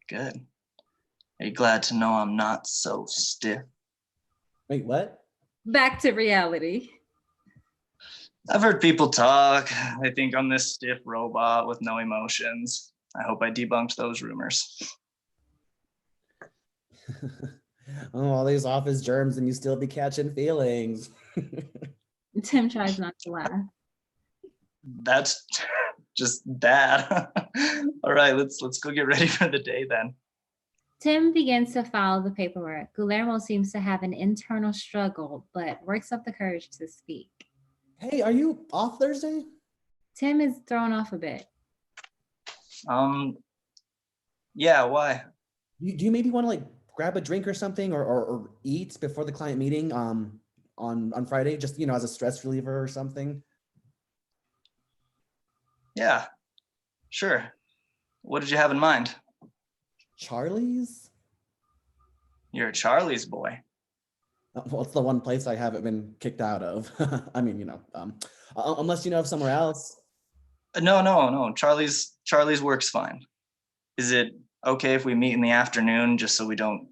Speaker 3: Good. Are you glad to know I'm not so stiff?
Speaker 1: Wait, what?
Speaker 2: Back to reality.
Speaker 3: I've heard people talk. They think I'm this stiff robot with no emotions. I hope I debunked those rumors.
Speaker 1: Oh, all these office germs and you still be catching feelings.
Speaker 2: Tim tries not to laugh.
Speaker 3: That's just bad. All right, let's go get ready for the day then.
Speaker 2: Tim begins to file the paperwork. Guillermo seems to have an internal struggle, but works up the courage to speak.
Speaker 1: Hey, are you off Thursday?
Speaker 2: Tim is thrown off a bit.
Speaker 3: Yeah, why?
Speaker 1: Do you maybe want to like grab a drink or something or eat before the client meeting on Friday, just as a stress reliever or something?
Speaker 3: Yeah, sure. What did you have in mind?
Speaker 1: Charlie's?
Speaker 3: You're a Charlie's boy.
Speaker 1: Well, it's the one place I haven't been kicked out of. I mean, unless you know of somewhere else.
Speaker 3: No. Charlie's works fine. Is it okay if we meet in the afternoon just so we don't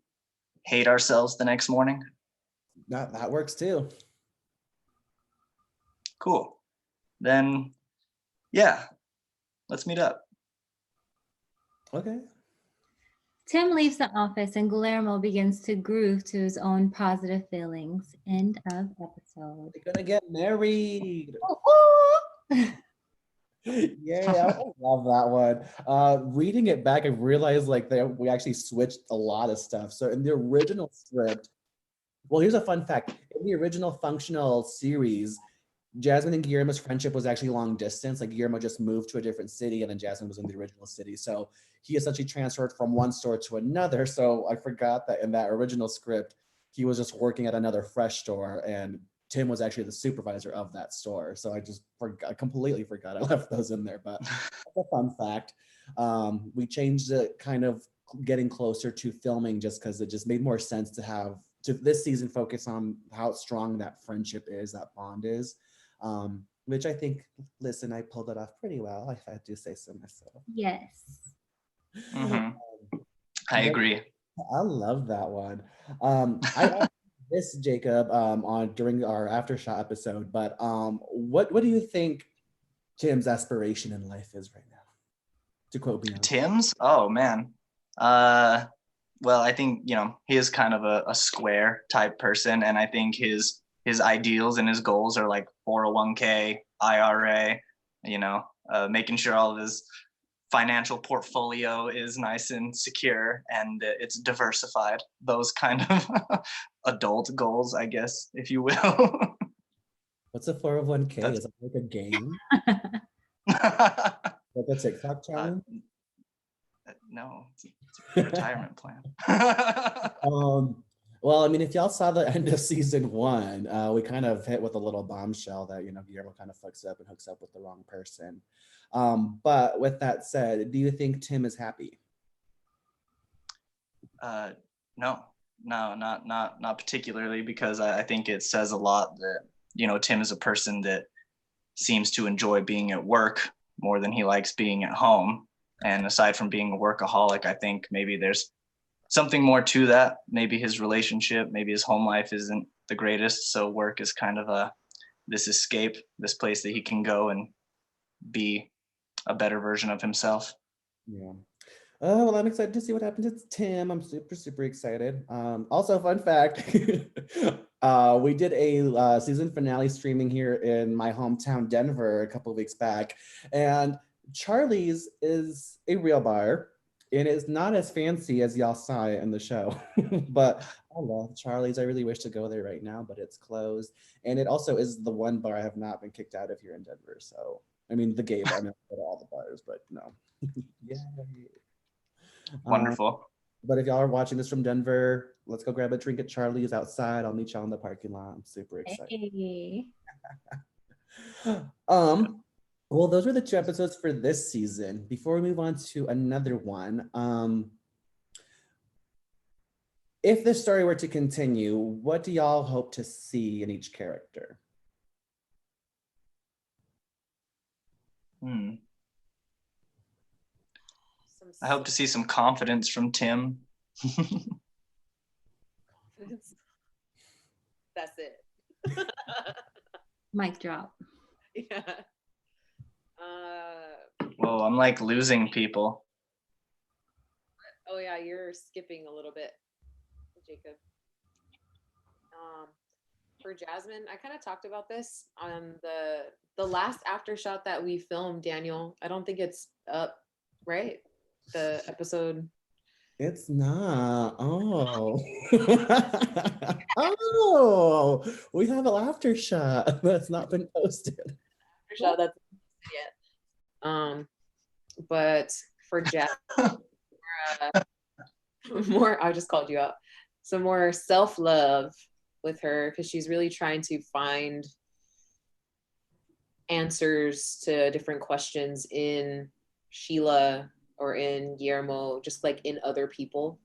Speaker 3: hate ourselves the next morning?
Speaker 1: That works too.
Speaker 3: Cool. Then, yeah, let's meet up.
Speaker 1: Okay.
Speaker 2: Tim leaves the office and Guillermo begins to groove to his own positive feelings. End of episode.
Speaker 1: We're gonna get married.
Speaker 2: Ooh.
Speaker 1: Yeah, I love that one. Reading it back, I realized we actually switched a lot of stuff. So in the original script, well, here's a fun fact. In the original functional series, Jasmine and Guillermo's friendship was actually long distance. Like Guillermo just moved to a different city and then Jasmine was in the original city. So he essentially transferred from one store to another. So I forgot that in that original script, he was just working at another fresh store and Tim was actually the supervisor of that store. So I completely forgot I left those in there, but that's a fun fact. We changed it kind of getting closer to filming just because it just made more sense to this season focus on how strong that friendship is, that bond is. Which I think, listen, I pulled it off pretty well, if I do say so myself.
Speaker 2: Yes.
Speaker 3: Mm-hmm. I agree.
Speaker 1: I love that one. I asked this, Jacob, during our Aftershock episode, but what do you think Tim's aspiration in life is right now? To quote Beyonce.
Speaker 3: Tim's? Oh man. Well, I think he is kind of a square type person, and I think his ideals and his goals are like 401k, IRA, making sure all of his financial portfolio is nice and secure and it's diversified. Those kind of adult goals, I guess, if you will.
Speaker 1: What's a 401k? Is it like a game? Like a TikTok challenge?
Speaker 3: No, it's a retirement plan.
Speaker 1: Well, I mean, if y'all saw the end of season 1, we kind of hit with a little bombshell that, Guillermo kind of fucks up and hooks up with the wrong person. But with that said, do you think Tim is happy?
Speaker 3: No, not particularly, because I think it says a lot that, Tim is a person that seems to enjoy being at work more than he likes being at home. And aside from being a workaholic, I think maybe there's something more to that. Maybe his relationship, maybe his home life isn't the greatest. So work is kind of this escape, this place that he can go and be a better version of himself.
Speaker 1: Yeah. Oh, well, I'm excited to see what happens to Tim. I'm super, super excited. Also, fun fact, we did a season finale streaming here in my hometown, Denver, a couple of weeks back. And Charlie's is a real bar. And it's not as fancy as y'all saw it in the show. But I love Charlie's. I really wish to go there right now, but it's closed. And it also is the one bar I have not been kicked out of here in Denver. So, I mean, the gay bar. I'm not go to all the bars, but no. Yeah.
Speaker 3: Wonderful.
Speaker 1: But if y'all are watching this from Denver, let's go grab a drink at Charlie's outside. I'll meet y'all in the parking lot. I'm super excited.
Speaker 2: Hey.
Speaker 1: Well, those were the 2 episodes for this season. Before we move on to another one, if this story were to continue, what do y'all hope to see in each character?
Speaker 3: I hope to see some confidence from Tim.
Speaker 4: That's it.
Speaker 2: Mic drop.
Speaker 4: Yeah.
Speaker 3: Whoa, I'm like losing people.
Speaker 4: Oh yeah, you're skipping a little bit, Jacob. For Jasmine, I kind of talked about this on the last after shot that we filmed, Daniel. I don't think it's up, right? The episode.
Speaker 1: It's not. Oh. Oh, we have a laughter shot that's not been posted.
Speaker 4: After shot that's yet. But for Jasmine, more, I just called you out. Some more self-love with her because she's really trying to find answers to different questions in Sheila or in Guillermo, just like in other people.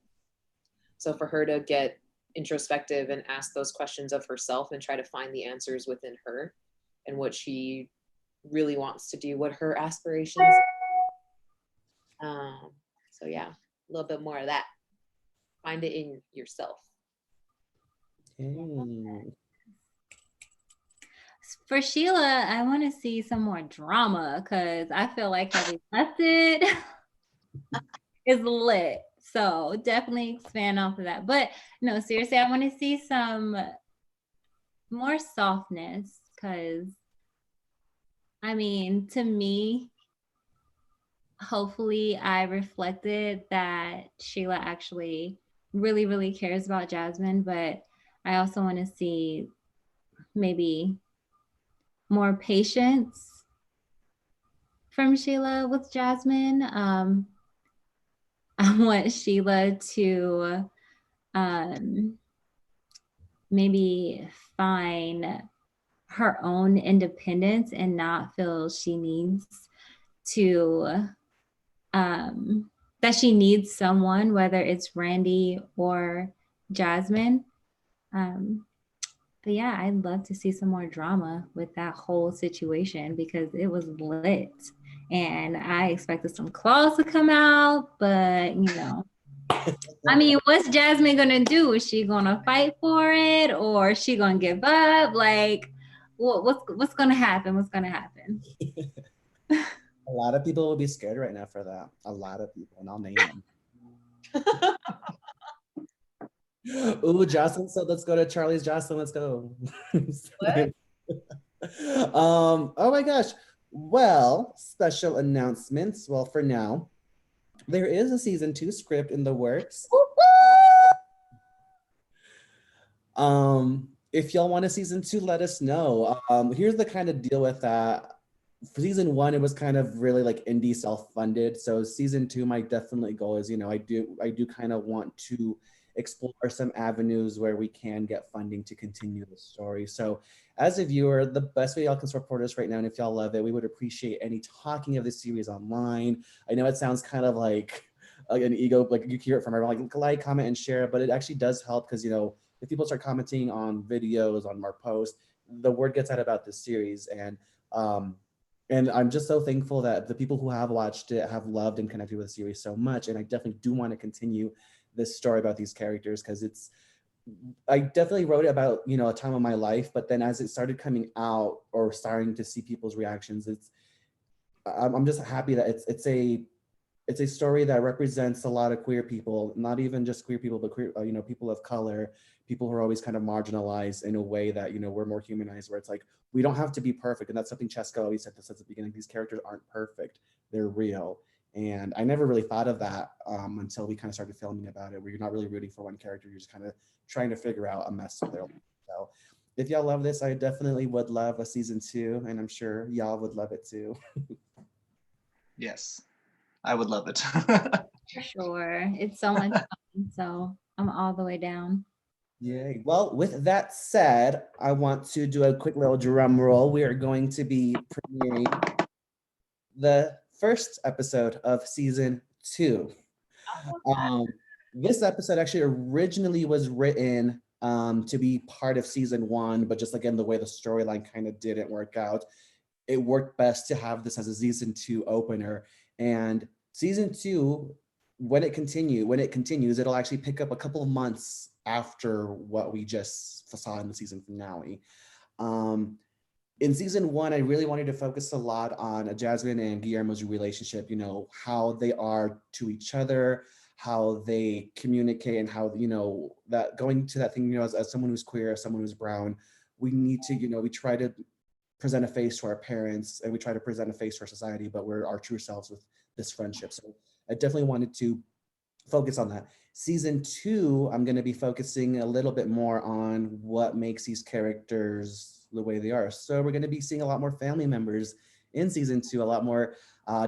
Speaker 4: So for her to get introspective and ask those questions of herself and try to find the answers within her and what she really wants to do, what her aspirations. So yeah, a little bit more of that. Find it in yourself.
Speaker 2: For Sheila, I want to see some more drama because I feel like Heavy Lifted is lit. So definitely expand off of that. But no, seriously, I want to see some more softness because, I mean, to me, hopefully I reflected that Sheila actually really, really cares about Jasmine, but I also want to see maybe more patience from Sheila with Jasmine. I want Sheila to maybe find her own independence and not feel she needs to that she needs someone, whether it's Randy or Jasmine. But yeah, I'd love to see some more drama with that whole situation because it was lit. And I expected some claws to come out, but you know. I mean, what's Jasmine gonna do? Is she gonna fight for it or is she gonna give up? Like, what's gonna happen? What's gonna happen?
Speaker 1: A lot of people will be scared right now for that. A lot of people, and I'll name them. Ooh, Jocelyn said, let's go to Charlie's. Jocelyn, let's go. Oh my gosh. Well, special announcements. Well, for now, there is a season 2 script in the works. If y'all want a season 2, let us know. Here's the kind of deal with that. For season 1, it was kind of really like indie self-funded. So season 2, my definitely goal is, you know, I do kind of want to explore some avenues where we can get funding to continue the story. So as a viewer, the best way y'all can support us right now, and if y'all love it, we would appreciate any talking of the series online. I know it sounds kind of like an ego, like you hear it from everyone, like, comment, and share, but it actually does help because, you know, if people start commenting on videos, on our posts, the word gets out about this series. And I'm just so thankful that the people who have watched it have loved and connected with the series so much. And I definitely do want to continue this story about these characters because I definitely wrote it about, you know, a time of my life, but then as it started coming out or starting to see people's reactions, I'm just happy that it's a story that represents a lot of queer people, not even just queer people, but queer, people of color, people who are always kind of marginalized in a way that, we're more humanized, where it's like, we don't have to be perfect. And that's something Cheska always said this at the beginning. These characters aren't perfect, they're real. And I never really thought of that until we kind of started filming about it, where you're not really rooting for one character, you're just kind of trying to figure out a mess of their life. So if y'all love this, I definitely would love a season 2, and I'm sure y'all would love it too.
Speaker 3: Yes, I would love it.
Speaker 2: For sure. It's so much fun. So I'm all the way down.
Speaker 1: Yay. Well, with that said, I want to do a quick little drum roll. We are going to be premiering the first episode of season 2. This episode actually originally was written to be part of season 1, but just again, the way the storyline kind of didn't work out, it worked best to have this as a season 2 opener. And season 2, when it continues, it'll actually pick up a couple of months after what we just saw in the season finale. In season 1, I really wanted to focus a lot on Jasmine and Guillermo's relationship, how they are to each other, how they communicate, and how, that going to that thing, as someone who's queer, as someone who's brown, we need to, we try to present a face to our parents, and we try to present a face to our society, but we're our true selves with this friendship. So I definitely wanted to focus on that. Season 2, I'm going to be focusing a little bit more on what makes these characters the way they are. So we're going to be seeing a lot more family members in season 2, a lot more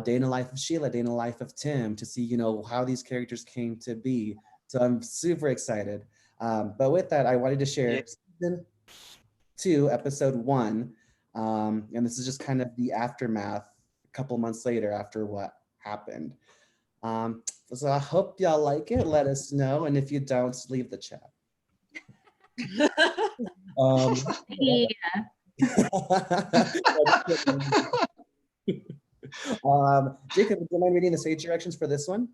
Speaker 1: day in the life of Sheila, day in the life of Tim, to see, how these characters came to be. So I'm super excited. But with that, I wanted to share season 2, episode 1. And this is just kind of the aftermath a couple months later after what happened. So I hope y'all like it. Let us know. And if you don't, leave the chat.
Speaker 2: Yeah.
Speaker 1: Jacob, would you mind reading the stage directions for this one?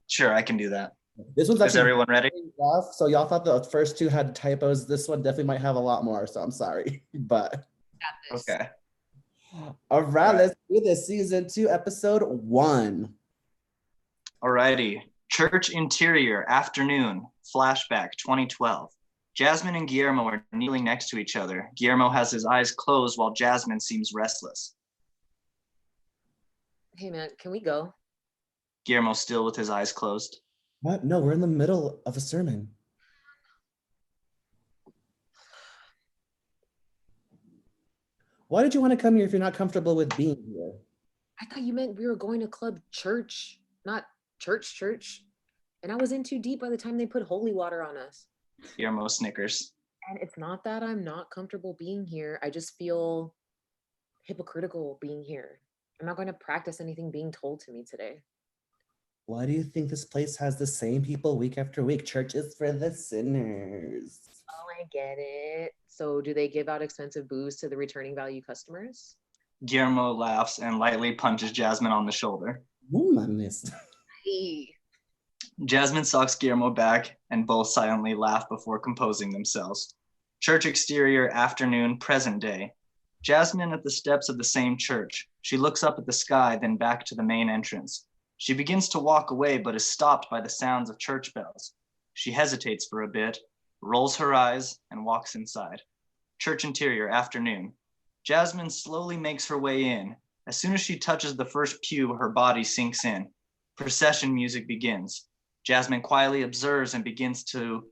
Speaker 3: Sure, I can do that.
Speaker 1: This one's actually
Speaker 3: Is everyone ready?
Speaker 1: rough. So y'all thought the first 2 had typos. This one definitely might have a lot more. So I'm sorry, but
Speaker 3: Okay.
Speaker 1: all right, let's do this. Season 2, episode 1.
Speaker 3: Alrighty. Church interior, afternoon, flashback 2012. Jasmine and Guillermo are kneeling next to each other. Guillermo has his eyes closed while Jasmine seems restless.
Speaker 4: Hey man, can we go?
Speaker 3: Guillermo still with his eyes closed.
Speaker 1: What? No, we're in the middle of a sermon. Why did you want to come here if you're not comfortable with being here?
Speaker 4: I thought you meant we were going to club church, not church. And I was in too deep by the time they put holy water on us.
Speaker 3: Guillermo snickers.
Speaker 4: And it's not that I'm not comfortable being here. I just feel hypocritical being here. I'm not going to practice anything being told to me today.
Speaker 1: Why do you think this place has the same people week after week? Church is for the sinners.
Speaker 4: Oh, I get it. So do they give out expensive booze to the returning value customers?
Speaker 3: Guillermo laughs and lightly punches Jasmine on the shoulder.
Speaker 1: Ooh, madness.
Speaker 4: Hey.
Speaker 3: Jasmine socks Guillermo back and both silently laugh before composing themselves. Church exterior, afternoon, present day. Jasmine at the steps of the same church. She looks up at the sky, then back to the main entrance. She begins to walk away, but is stopped by the sounds of church bells. She hesitates for a bit, rolls her eyes, and walks inside. Church interior, afternoon. Jasmine slowly makes her way in. As soon as she touches the first pew, her body sinks in. Procession music begins. Jasmine quietly observes and begins to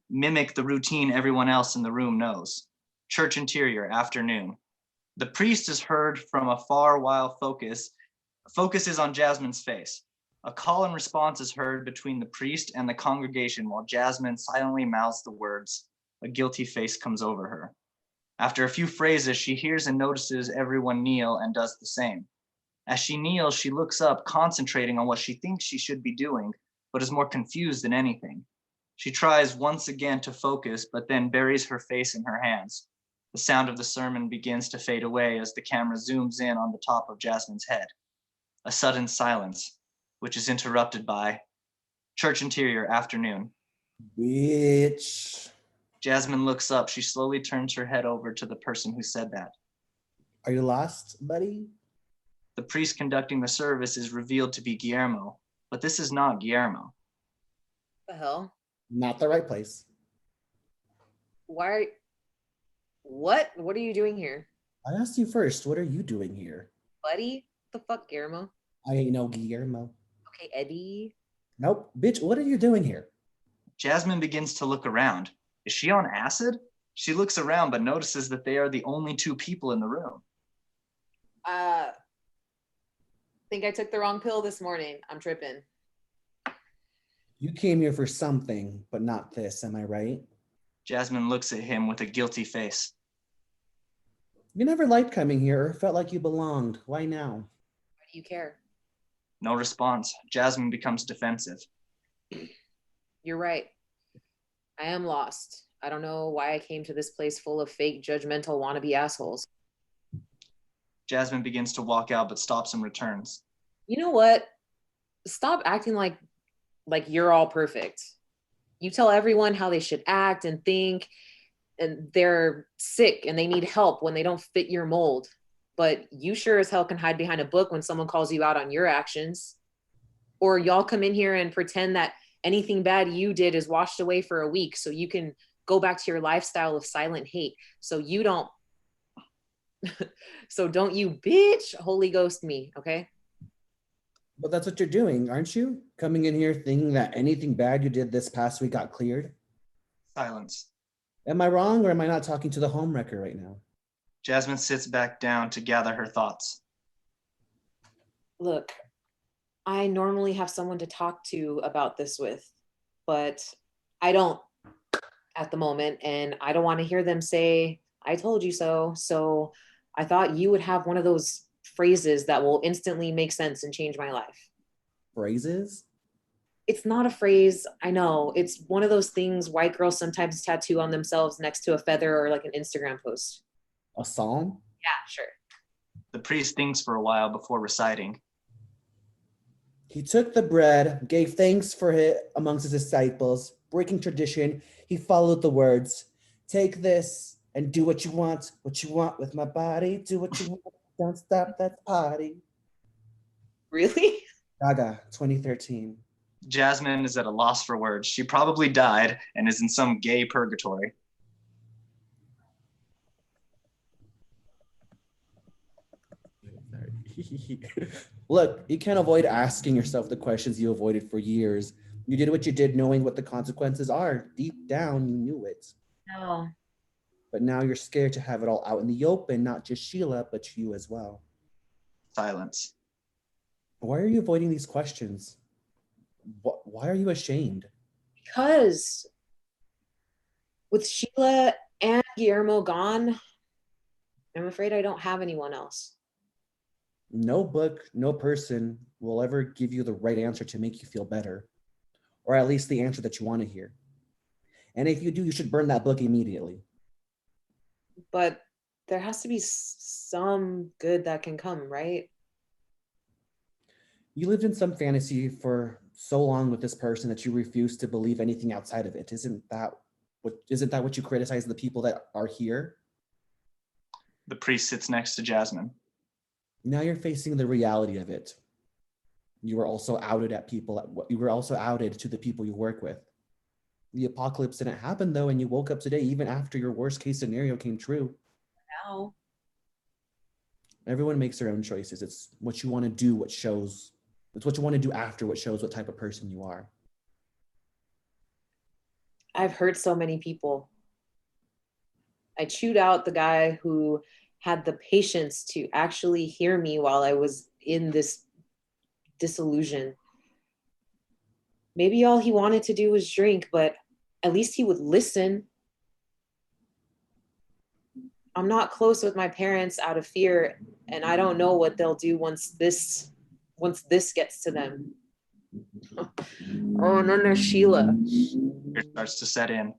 Speaker 3: mimic the routine everyone else in the room knows. Church interior, afternoon. The priest is heard from afar while focus is on Jasmine's face. A call and response is heard between the priest and the congregation while Jasmine silently mouths the words. A guilty face comes over her. After a few phrases, she hears and notices everyone kneel and does the same. As she kneels, she looks up, concentrating on what she thinks she should be doing, but is more confused than anything. She tries once again to focus, but then buries her face in her hands. The sound of the sermon begins to fade away as the camera zooms in on the top of Jasmine's head. A sudden silence, which is interrupted by church interior, afternoon.
Speaker 1: Bitch.
Speaker 3: Jasmine looks up. She slowly turns her head over to the person who said that.
Speaker 1: Are you lost, buddy?
Speaker 3: The priest conducting the service is revealed to be Guillermo, but this is not Guillermo.
Speaker 4: The hell?
Speaker 1: Not the right place.
Speaker 4: Why? What? What are you doing here,
Speaker 1: I asked you first, what are you doing here?
Speaker 4: buddy? The fuck, Guillermo?
Speaker 1: I ain't no Guillermo.
Speaker 4: Okay, Eddie.
Speaker 1: Nope. Bitch, what are you doing here?
Speaker 3: Jasmine begins to look around. Is she on acid? She looks around but notices that they are the only two people in the room.
Speaker 4: Think I took the wrong pill this morning. I'm tripping.
Speaker 1: You came here for something, but not this, am I right?
Speaker 3: Jasmine looks at him with a guilty face.
Speaker 1: You never liked coming here or felt like you belonged. Why now?
Speaker 4: Why do you care?
Speaker 3: No response. Jasmine becomes defensive.
Speaker 4: You're right. I am lost. I don't know why I came to this place full of fake, judgmental, wannabe assholes.
Speaker 3: Jasmine begins to walk out but stops and returns.
Speaker 4: You know what? Stop acting like you're all perfect. You tell everyone how they should act and think, and they're sick and they need help when they don't fit your mold. But you sure as hell can hide behind a book when someone calls you out on your actions. Or y'all come in here and pretend that anything bad you did is washed away for a week so you can go back to your lifestyle of silent hate. So you don't, so don't you bitch Holy Ghost me, okay?
Speaker 1: But that's what you're doing, aren't you? Coming in here thinking that anything bad you did this past week got cleared?
Speaker 3: Silence.
Speaker 1: Am I wrong or am I not talking to the homewrecker right now?
Speaker 3: Jasmine sits back down to gather her thoughts.
Speaker 4: Look, I normally have someone to talk to about this with, but I don't at the moment, and I don't want to hear them say, I told you so. So I thought you would have one of those phrases that will instantly make sense and change my life.
Speaker 1: Phrases?
Speaker 4: It's not a phrase, I know. It's one of those things white girls sometimes tattoo on themselves next to a feather or like an Instagram post.
Speaker 1: A psalm?
Speaker 4: Yeah, sure.
Speaker 3: The priest thinks for a while before reciting.
Speaker 1: He took the bread, gave thanks for it amongst his disciples. Breaking tradition, he followed the words, take this and do what you want with my body. Do what you want, don't stop that party.
Speaker 4: Really?
Speaker 1: Gaga, 2013.
Speaker 3: Jasmine is at a loss for words. She probably died and is in some gay purgatory.
Speaker 1: Look, you can't avoid asking yourself the questions you avoided for years. You did what you did knowing what the consequences are. Deep down, you knew it.
Speaker 4: No.
Speaker 1: But now you're scared to have it all out in the open, not just Sheila, but you as well.
Speaker 3: Silence.
Speaker 1: Why are you avoiding these questions? Why are you ashamed?
Speaker 4: Because with Sheila and Guillermo gone, I'm afraid I don't have anyone else.
Speaker 1: No book, no person will ever give you the right answer to make you feel better, or at least the answer that you want to hear. And if you do, you should burn that book immediately.
Speaker 4: But there has to be some good that can come, right?
Speaker 1: You lived in some fantasy for so long with this person that you refuse to believe anything outside of it. Isn't that what you criticize the people that are here?
Speaker 3: The priest sits next to Jasmine.
Speaker 1: Now you're facing the reality of it. You were also outed you were also outed to the people you work with. The apocalypse didn't happen though, and you woke up today even after your worst case scenario came true.
Speaker 4: Now.
Speaker 1: Everyone makes their own choices. It's what you want to do, it's what you want to do after what shows what type of person you are.
Speaker 4: I've hurt so many people. I chewed out the guy who had the patience to actually hear me while I was in this disillusion. Maybe all he wanted to do was drink, but at least he would listen. I'm not close with my parents out of fear, and I don't know what they'll do once this gets to them. Oh, and then there's Sheila.
Speaker 3: Fear starts to set in.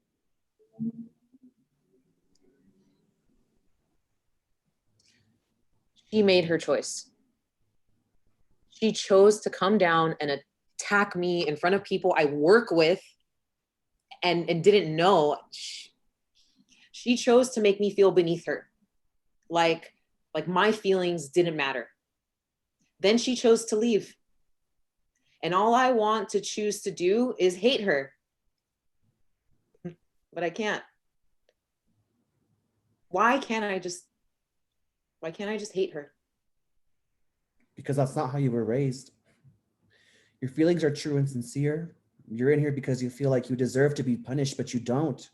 Speaker 4: She made her choice. She chose to come down and attack me in front of people I work with and didn't know. She chose to make me feel beneath her. Like my feelings didn't matter. Then she chose to leave. And all I want to choose to do is hate her. But I can't. Why can't I just hate her?
Speaker 1: Because that's not how you were raised. Your feelings are true and sincere. You're in here because you feel like you deserve to be punished, but you don't.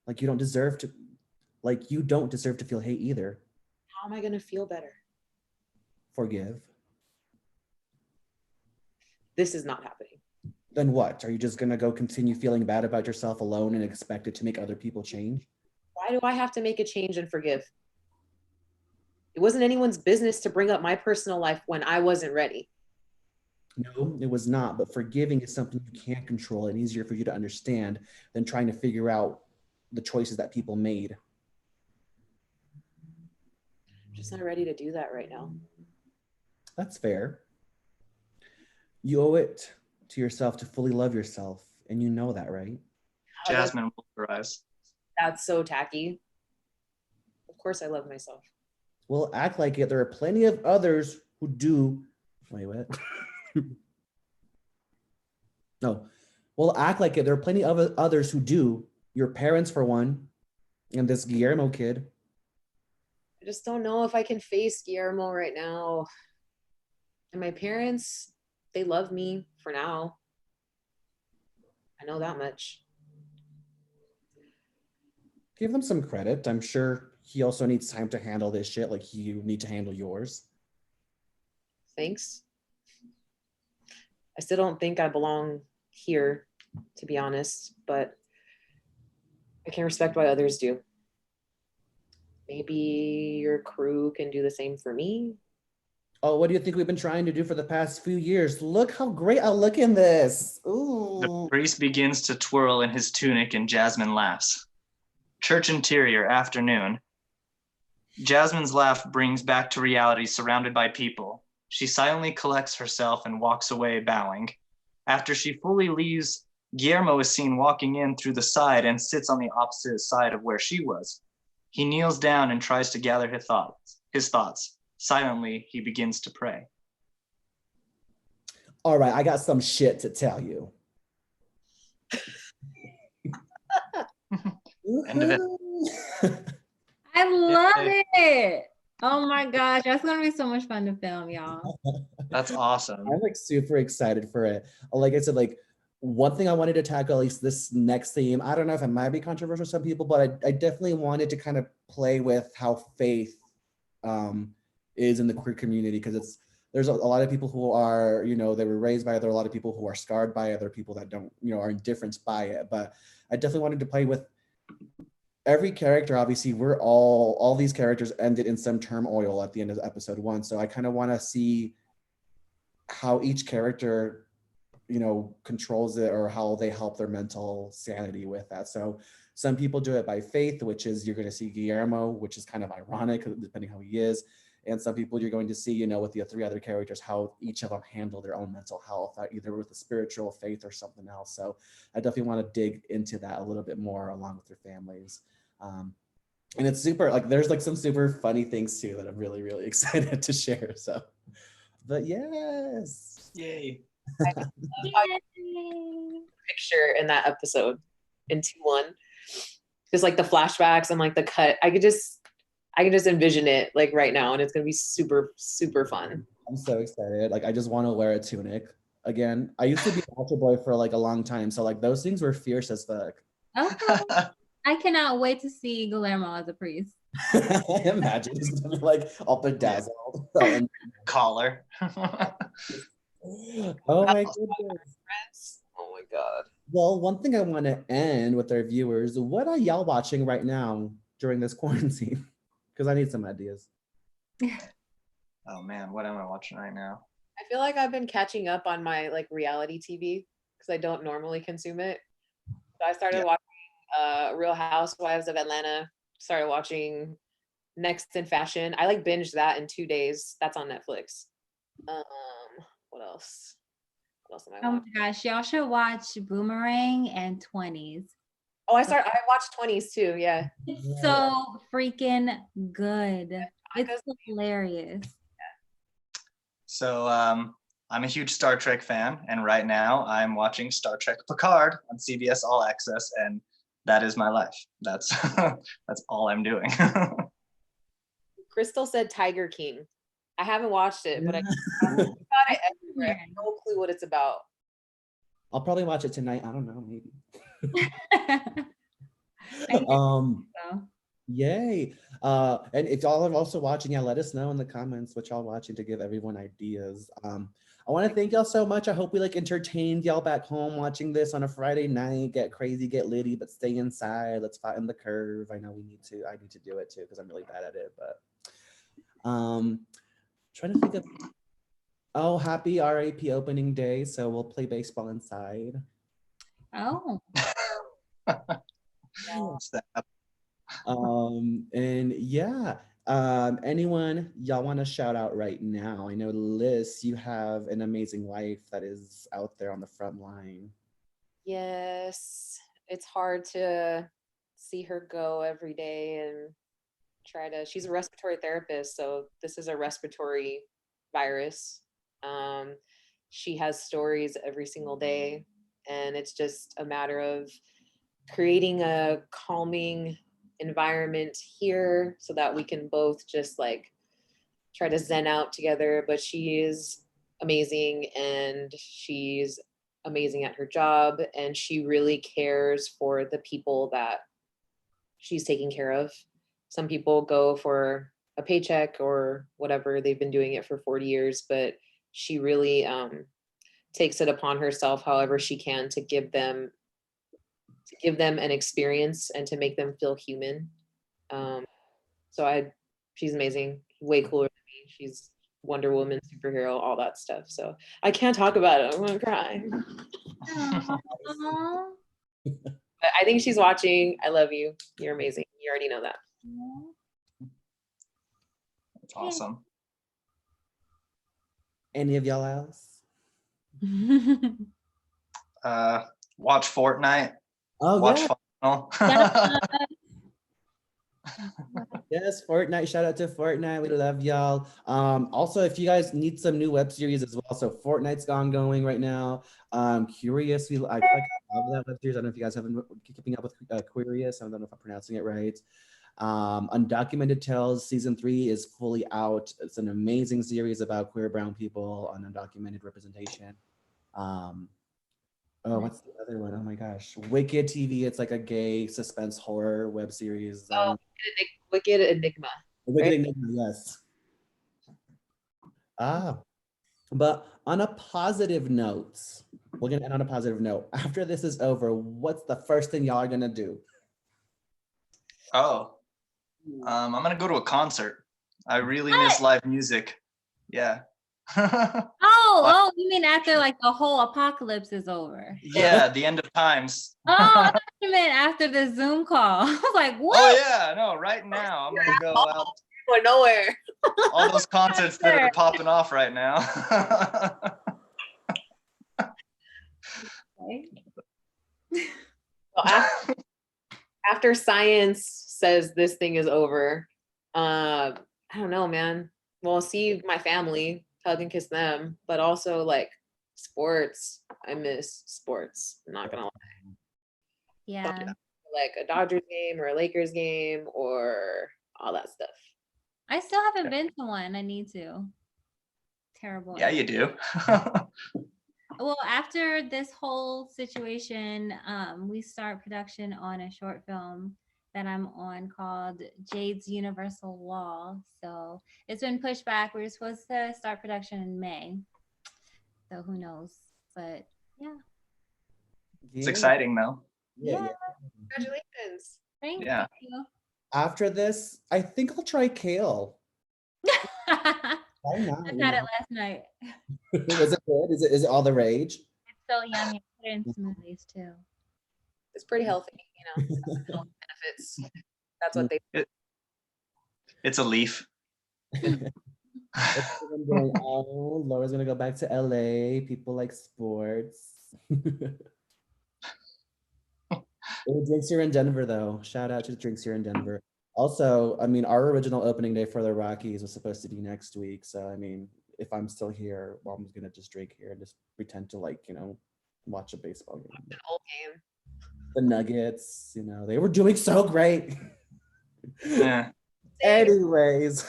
Speaker 1: Like you don't deserve to feel hate either.
Speaker 4: How am I going to feel better?
Speaker 1: Forgive.
Speaker 4: This is not happening.
Speaker 1: Then what? Are you just gonna go continue feeling bad about yourself alone and expect it to make other people change?
Speaker 4: Why do I have to make a change and forgive? It wasn't anyone's business to bring up my personal life when I wasn't ready.
Speaker 1: No, it was not. But forgiving is something you can't control and easier for you to understand than trying to figure out the choices that people made.
Speaker 4: I'm just not ready to do that right now.
Speaker 1: That's fair. You owe it to yourself to fully love yourself, and you know that, right?
Speaker 3: Jasmine rolled her eyes.
Speaker 4: That's so tacky. Of course I love myself.
Speaker 1: Well, act like it. There are plenty of others who do. Wait, what? No. Well, act like it. There are plenty of others who do. Your parents, for one, and this Guillermo kid.
Speaker 4: I just don't know if I can face Guillermo right now. And my parents, they love me for now. I know that much.
Speaker 1: Give them some credit. I'm sure he also needs time to handle this shit like you need to handle yours.
Speaker 4: Thanks. I still don't think I belong here, to be honest, but I can respect what others do. Maybe your crew can do the same for me.
Speaker 1: Oh, what do you think we've been trying to do for the past few years? Look how great I look in this. Ooh.
Speaker 3: The priest begins to twirl in his tunic and Jasmine laughs. Church interior, afternoon. Jasmine's laugh brings back to reality, surrounded by people. She silently collects herself and walks away, bowing. After she fully leaves, Guillermo is seen walking in through the side and sits on the opposite side of where she was. He kneels down and tries to gather his thoughts. Silently, he begins to pray.
Speaker 1: All right, I got some shit to tell you.
Speaker 3: End of it.
Speaker 2: I love it. Oh my gosh, that's gonna be so much fun to film, y'all.
Speaker 3: That's awesome.
Speaker 1: I'm like super excited for it. Like I said, like one thing I wanted to tackle, at least this next theme, I don't know if it might be controversial to some people, but I definitely wanted to kind of play with how faith is in the queer community, because there's a lot of people who are, you know, they were raised by it. There are a lot of people who are scarred by it. There are people that don't, you know, are indifferent by it. But I definitely wanted to play with every character. Obviously, we're all these characters ended in some turmoil at the end of episode 1. So I kind of want to see how each character, you know, controls it, or how they help their mental sanity with that. So some people do it by faith, which is you're going to see Guillermo, which is kind of ironic depending how he is. And some people you're going to see, you know, with the 3 other characters, how each of them handle their own mental health, either with a spiritual faith or something else. So I definitely want to dig into that a little bit more along with their families. And it's super, like, there's like some super funny things too that I'm really, really excited to share. So, but yes.
Speaker 3: Yay.
Speaker 4: Picture in that episode in 2-1. Just like the flashbacks and like the cut. I could just envision it like right now, and it's gonna be super, super fun.
Speaker 1: I'm so excited. Like, I just want to wear a tunic again. I used to be an altar boy for like a long time, so like those things were fierce as fuck.
Speaker 2: Okay. I cannot wait to see Guillermo as a priest.
Speaker 1: Imagine he's gonna be like all bedazzled.
Speaker 3: Collar.
Speaker 1: Oh my goodness.
Speaker 4: Oh my god.
Speaker 1: Well, one thing I want to end with our viewers, what are y'all watching right now during this quarantine? Because I need some ideas.
Speaker 3: Oh man, what am I watching right now?
Speaker 4: I feel like I've been catching up on my like reality TV because I don't normally consume it. So I started watching Real Housewives of Atlanta. Started watching Next in Fashion. I like binged that in 2 days. That's on Netflix. What else? What else am I
Speaker 2: Oh
Speaker 4: watching?
Speaker 2: my gosh, y'all should watch Boomerang and 20s.
Speaker 4: Oh, I watched 20s too. Yeah.
Speaker 2: It's so freaking good. It's hilarious.
Speaker 3: So I'm a huge Star Trek fan, and right now I'm watching Star Trek Picard on CBS All Access, and that is my life. That's that's all I'm doing.
Speaker 4: Crystal said Tiger King. I haven't watched it, but I got it everywhere. I have no clue what it's about.
Speaker 1: I'll probably watch it tonight. I don't know, maybe.
Speaker 2: I think so.
Speaker 1: Yay. And if y'all are also watching, yeah, let us know in the comments what y'all watching to give everyone ideas. I want to thank y'all so much. I hope we like entertained y'all back home watching this on a Friday night. Get crazy, get litty, but stay inside. Let's flatten the curve. I know we need to. I need to do it too because I'm really bad at it. But trying to think of. Oh, happy RAP opening day. So we'll play baseball inside.
Speaker 2: Oh.
Speaker 1: And yeah, anyone y'all want to shout out right now? I know Liz, you have an amazing wife that is out there on the front line.
Speaker 4: Yes, it's hard to see her go every day and she's a respiratory therapist, so this is a respiratory virus. She has stories every single day, and it's just a matter of creating a calming environment here so that we can both just like try to zen out together. But she is amazing, and she's amazing at her job, and she really cares for the people that she's taking care of. Some people go for a paycheck or whatever, they've been doing it for 40 years, but she really takes it upon herself however she can to give them an experience and to make them feel human. She's amazing, way cooler than me. She's Wonder Woman, superhero, all that stuff. So I can't talk about it. I'm gonna cry. But I think she's watching. I love you. You're amazing. You already know that.
Speaker 3: That's awesome.
Speaker 1: Any of y'all else?
Speaker 3: Watch Fortnite.
Speaker 1: Oh,
Speaker 3: Watch
Speaker 1: yeah.
Speaker 3: Final.
Speaker 1: Yes, Fortnite. Shout out to Fortnite. We love y'all. Also, if you guys need some new web series as well, so Fortnite's ongoing right now. Curious, I love that web series. I don't know if you guys have been keeping up with Curious. I don't know if I'm pronouncing it right. Undocumented Tales season 3 is fully out. It's an amazing series about queer brown people on undocumented representation. Oh, what's the other one? Oh my gosh, Wicked TV. It's like a gay suspense horror web series.
Speaker 4: Wicked Enigma.
Speaker 1: Wicked
Speaker 4: right?
Speaker 1: Enigma, yes. But on a positive note, we're gonna end on a positive note. After this is over, what's the first thing y'all are gonna do?
Speaker 3: Oh, I'm gonna go to a concert. I really miss live music. Yeah.
Speaker 2: Oh, you mean after like the whole apocalypse is over?
Speaker 3: Yeah, the end of times.
Speaker 2: Oh, I thought you meant after the Zoom call. I was like, what?
Speaker 3: Oh yeah, no, right now I'm gonna go out.
Speaker 4: Or nowhere.
Speaker 3: All those concerts that are popping off right now.
Speaker 4: Well, after science says this thing is over, I don't know, man. Well, see my family, hug and kiss them, but also like sports. I miss sports. I'm not gonna lie.
Speaker 2: Yeah.
Speaker 4: Like a Dodgers game or a Lakers game or all that stuff.
Speaker 2: I still haven't been to one. I need to. Terrible.
Speaker 3: Yeah, you do.
Speaker 2: Well, after this whole situation, we start production on a short film that I'm on called Jade's Universal Law. So it's been pushed back. We were supposed to start production in May. So who knows? But yeah.
Speaker 3: It's exciting though.
Speaker 2: Yeah.
Speaker 4: Congratulations.
Speaker 2: Thank
Speaker 3: Yeah.
Speaker 2: you.
Speaker 1: After this, I think I'll try kale. Why not?
Speaker 2: I had it last night.
Speaker 1: Was it good? Is it all the rage?
Speaker 2: It's so yummy. I put it in smoothies too.
Speaker 4: It's pretty healthy, you know. Health benefits. That's what they.
Speaker 3: It's a leaf.
Speaker 1: Oh, Laura's gonna go back to LA. People like sports. The drinks here in Denver, though. Shout out to the drinks here in Denver. Also, I mean, our original opening day for the Rockies was supposed to be next week. So, I mean, if I'm still here, well, I'm gonna just drink here and just pretend to like, watch a baseball game.
Speaker 4: An old game.
Speaker 1: The Nuggets, they were doing so great.
Speaker 3: Yeah.
Speaker 1: Anyways.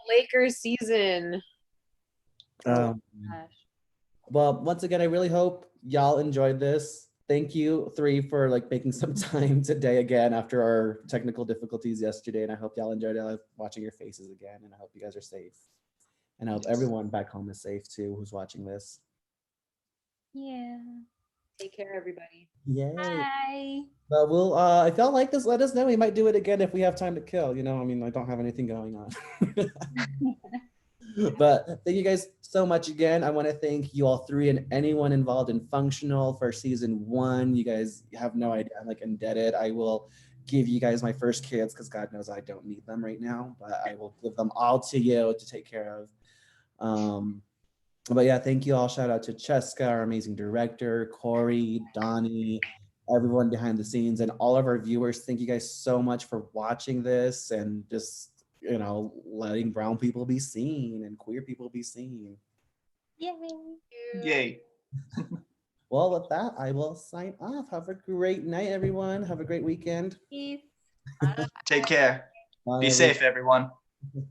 Speaker 4: Lakers season.
Speaker 1: Um,
Speaker 2: Gosh.
Speaker 1: well, once again, I really hope y'all enjoyed this. Thank you three for like making some time today again after our technical difficulties yesterday. And I hope y'all enjoyed it. I love watching your faces again. And I hope you guys are safe. And I hope everyone back home is safe too who's watching this.
Speaker 2: Yeah.
Speaker 4: Take care, everybody.
Speaker 1: Yay.
Speaker 2: Bye.
Speaker 1: But we'll if y'all like this, let us know. We might do it again if we have time to kill. I mean, I don't have anything going on. But thank you guys so much again. I want to thank you all three and anyone involved in Functional for season 1. You guys have no idea. I'm like indebted. I will give you guys my first kids because God knows I don't need them right now, but I will give them all to you to take care of. But yeah, thank you all. Shout out to Cheska, our amazing director, Corey, Donnie, everyone behind the scenes, and all of our viewers. Thank you guys so much for watching this and just, letting brown people be seen and queer people be seen.
Speaker 2: Yay.
Speaker 3: Yay.
Speaker 1: Well, with that, I will sign off. Have a great night, everyone. Have a great weekend.
Speaker 2: Peace.
Speaker 3: Take care.
Speaker 1: Bye,
Speaker 3: Be safe, everyone.
Speaker 1: everyone.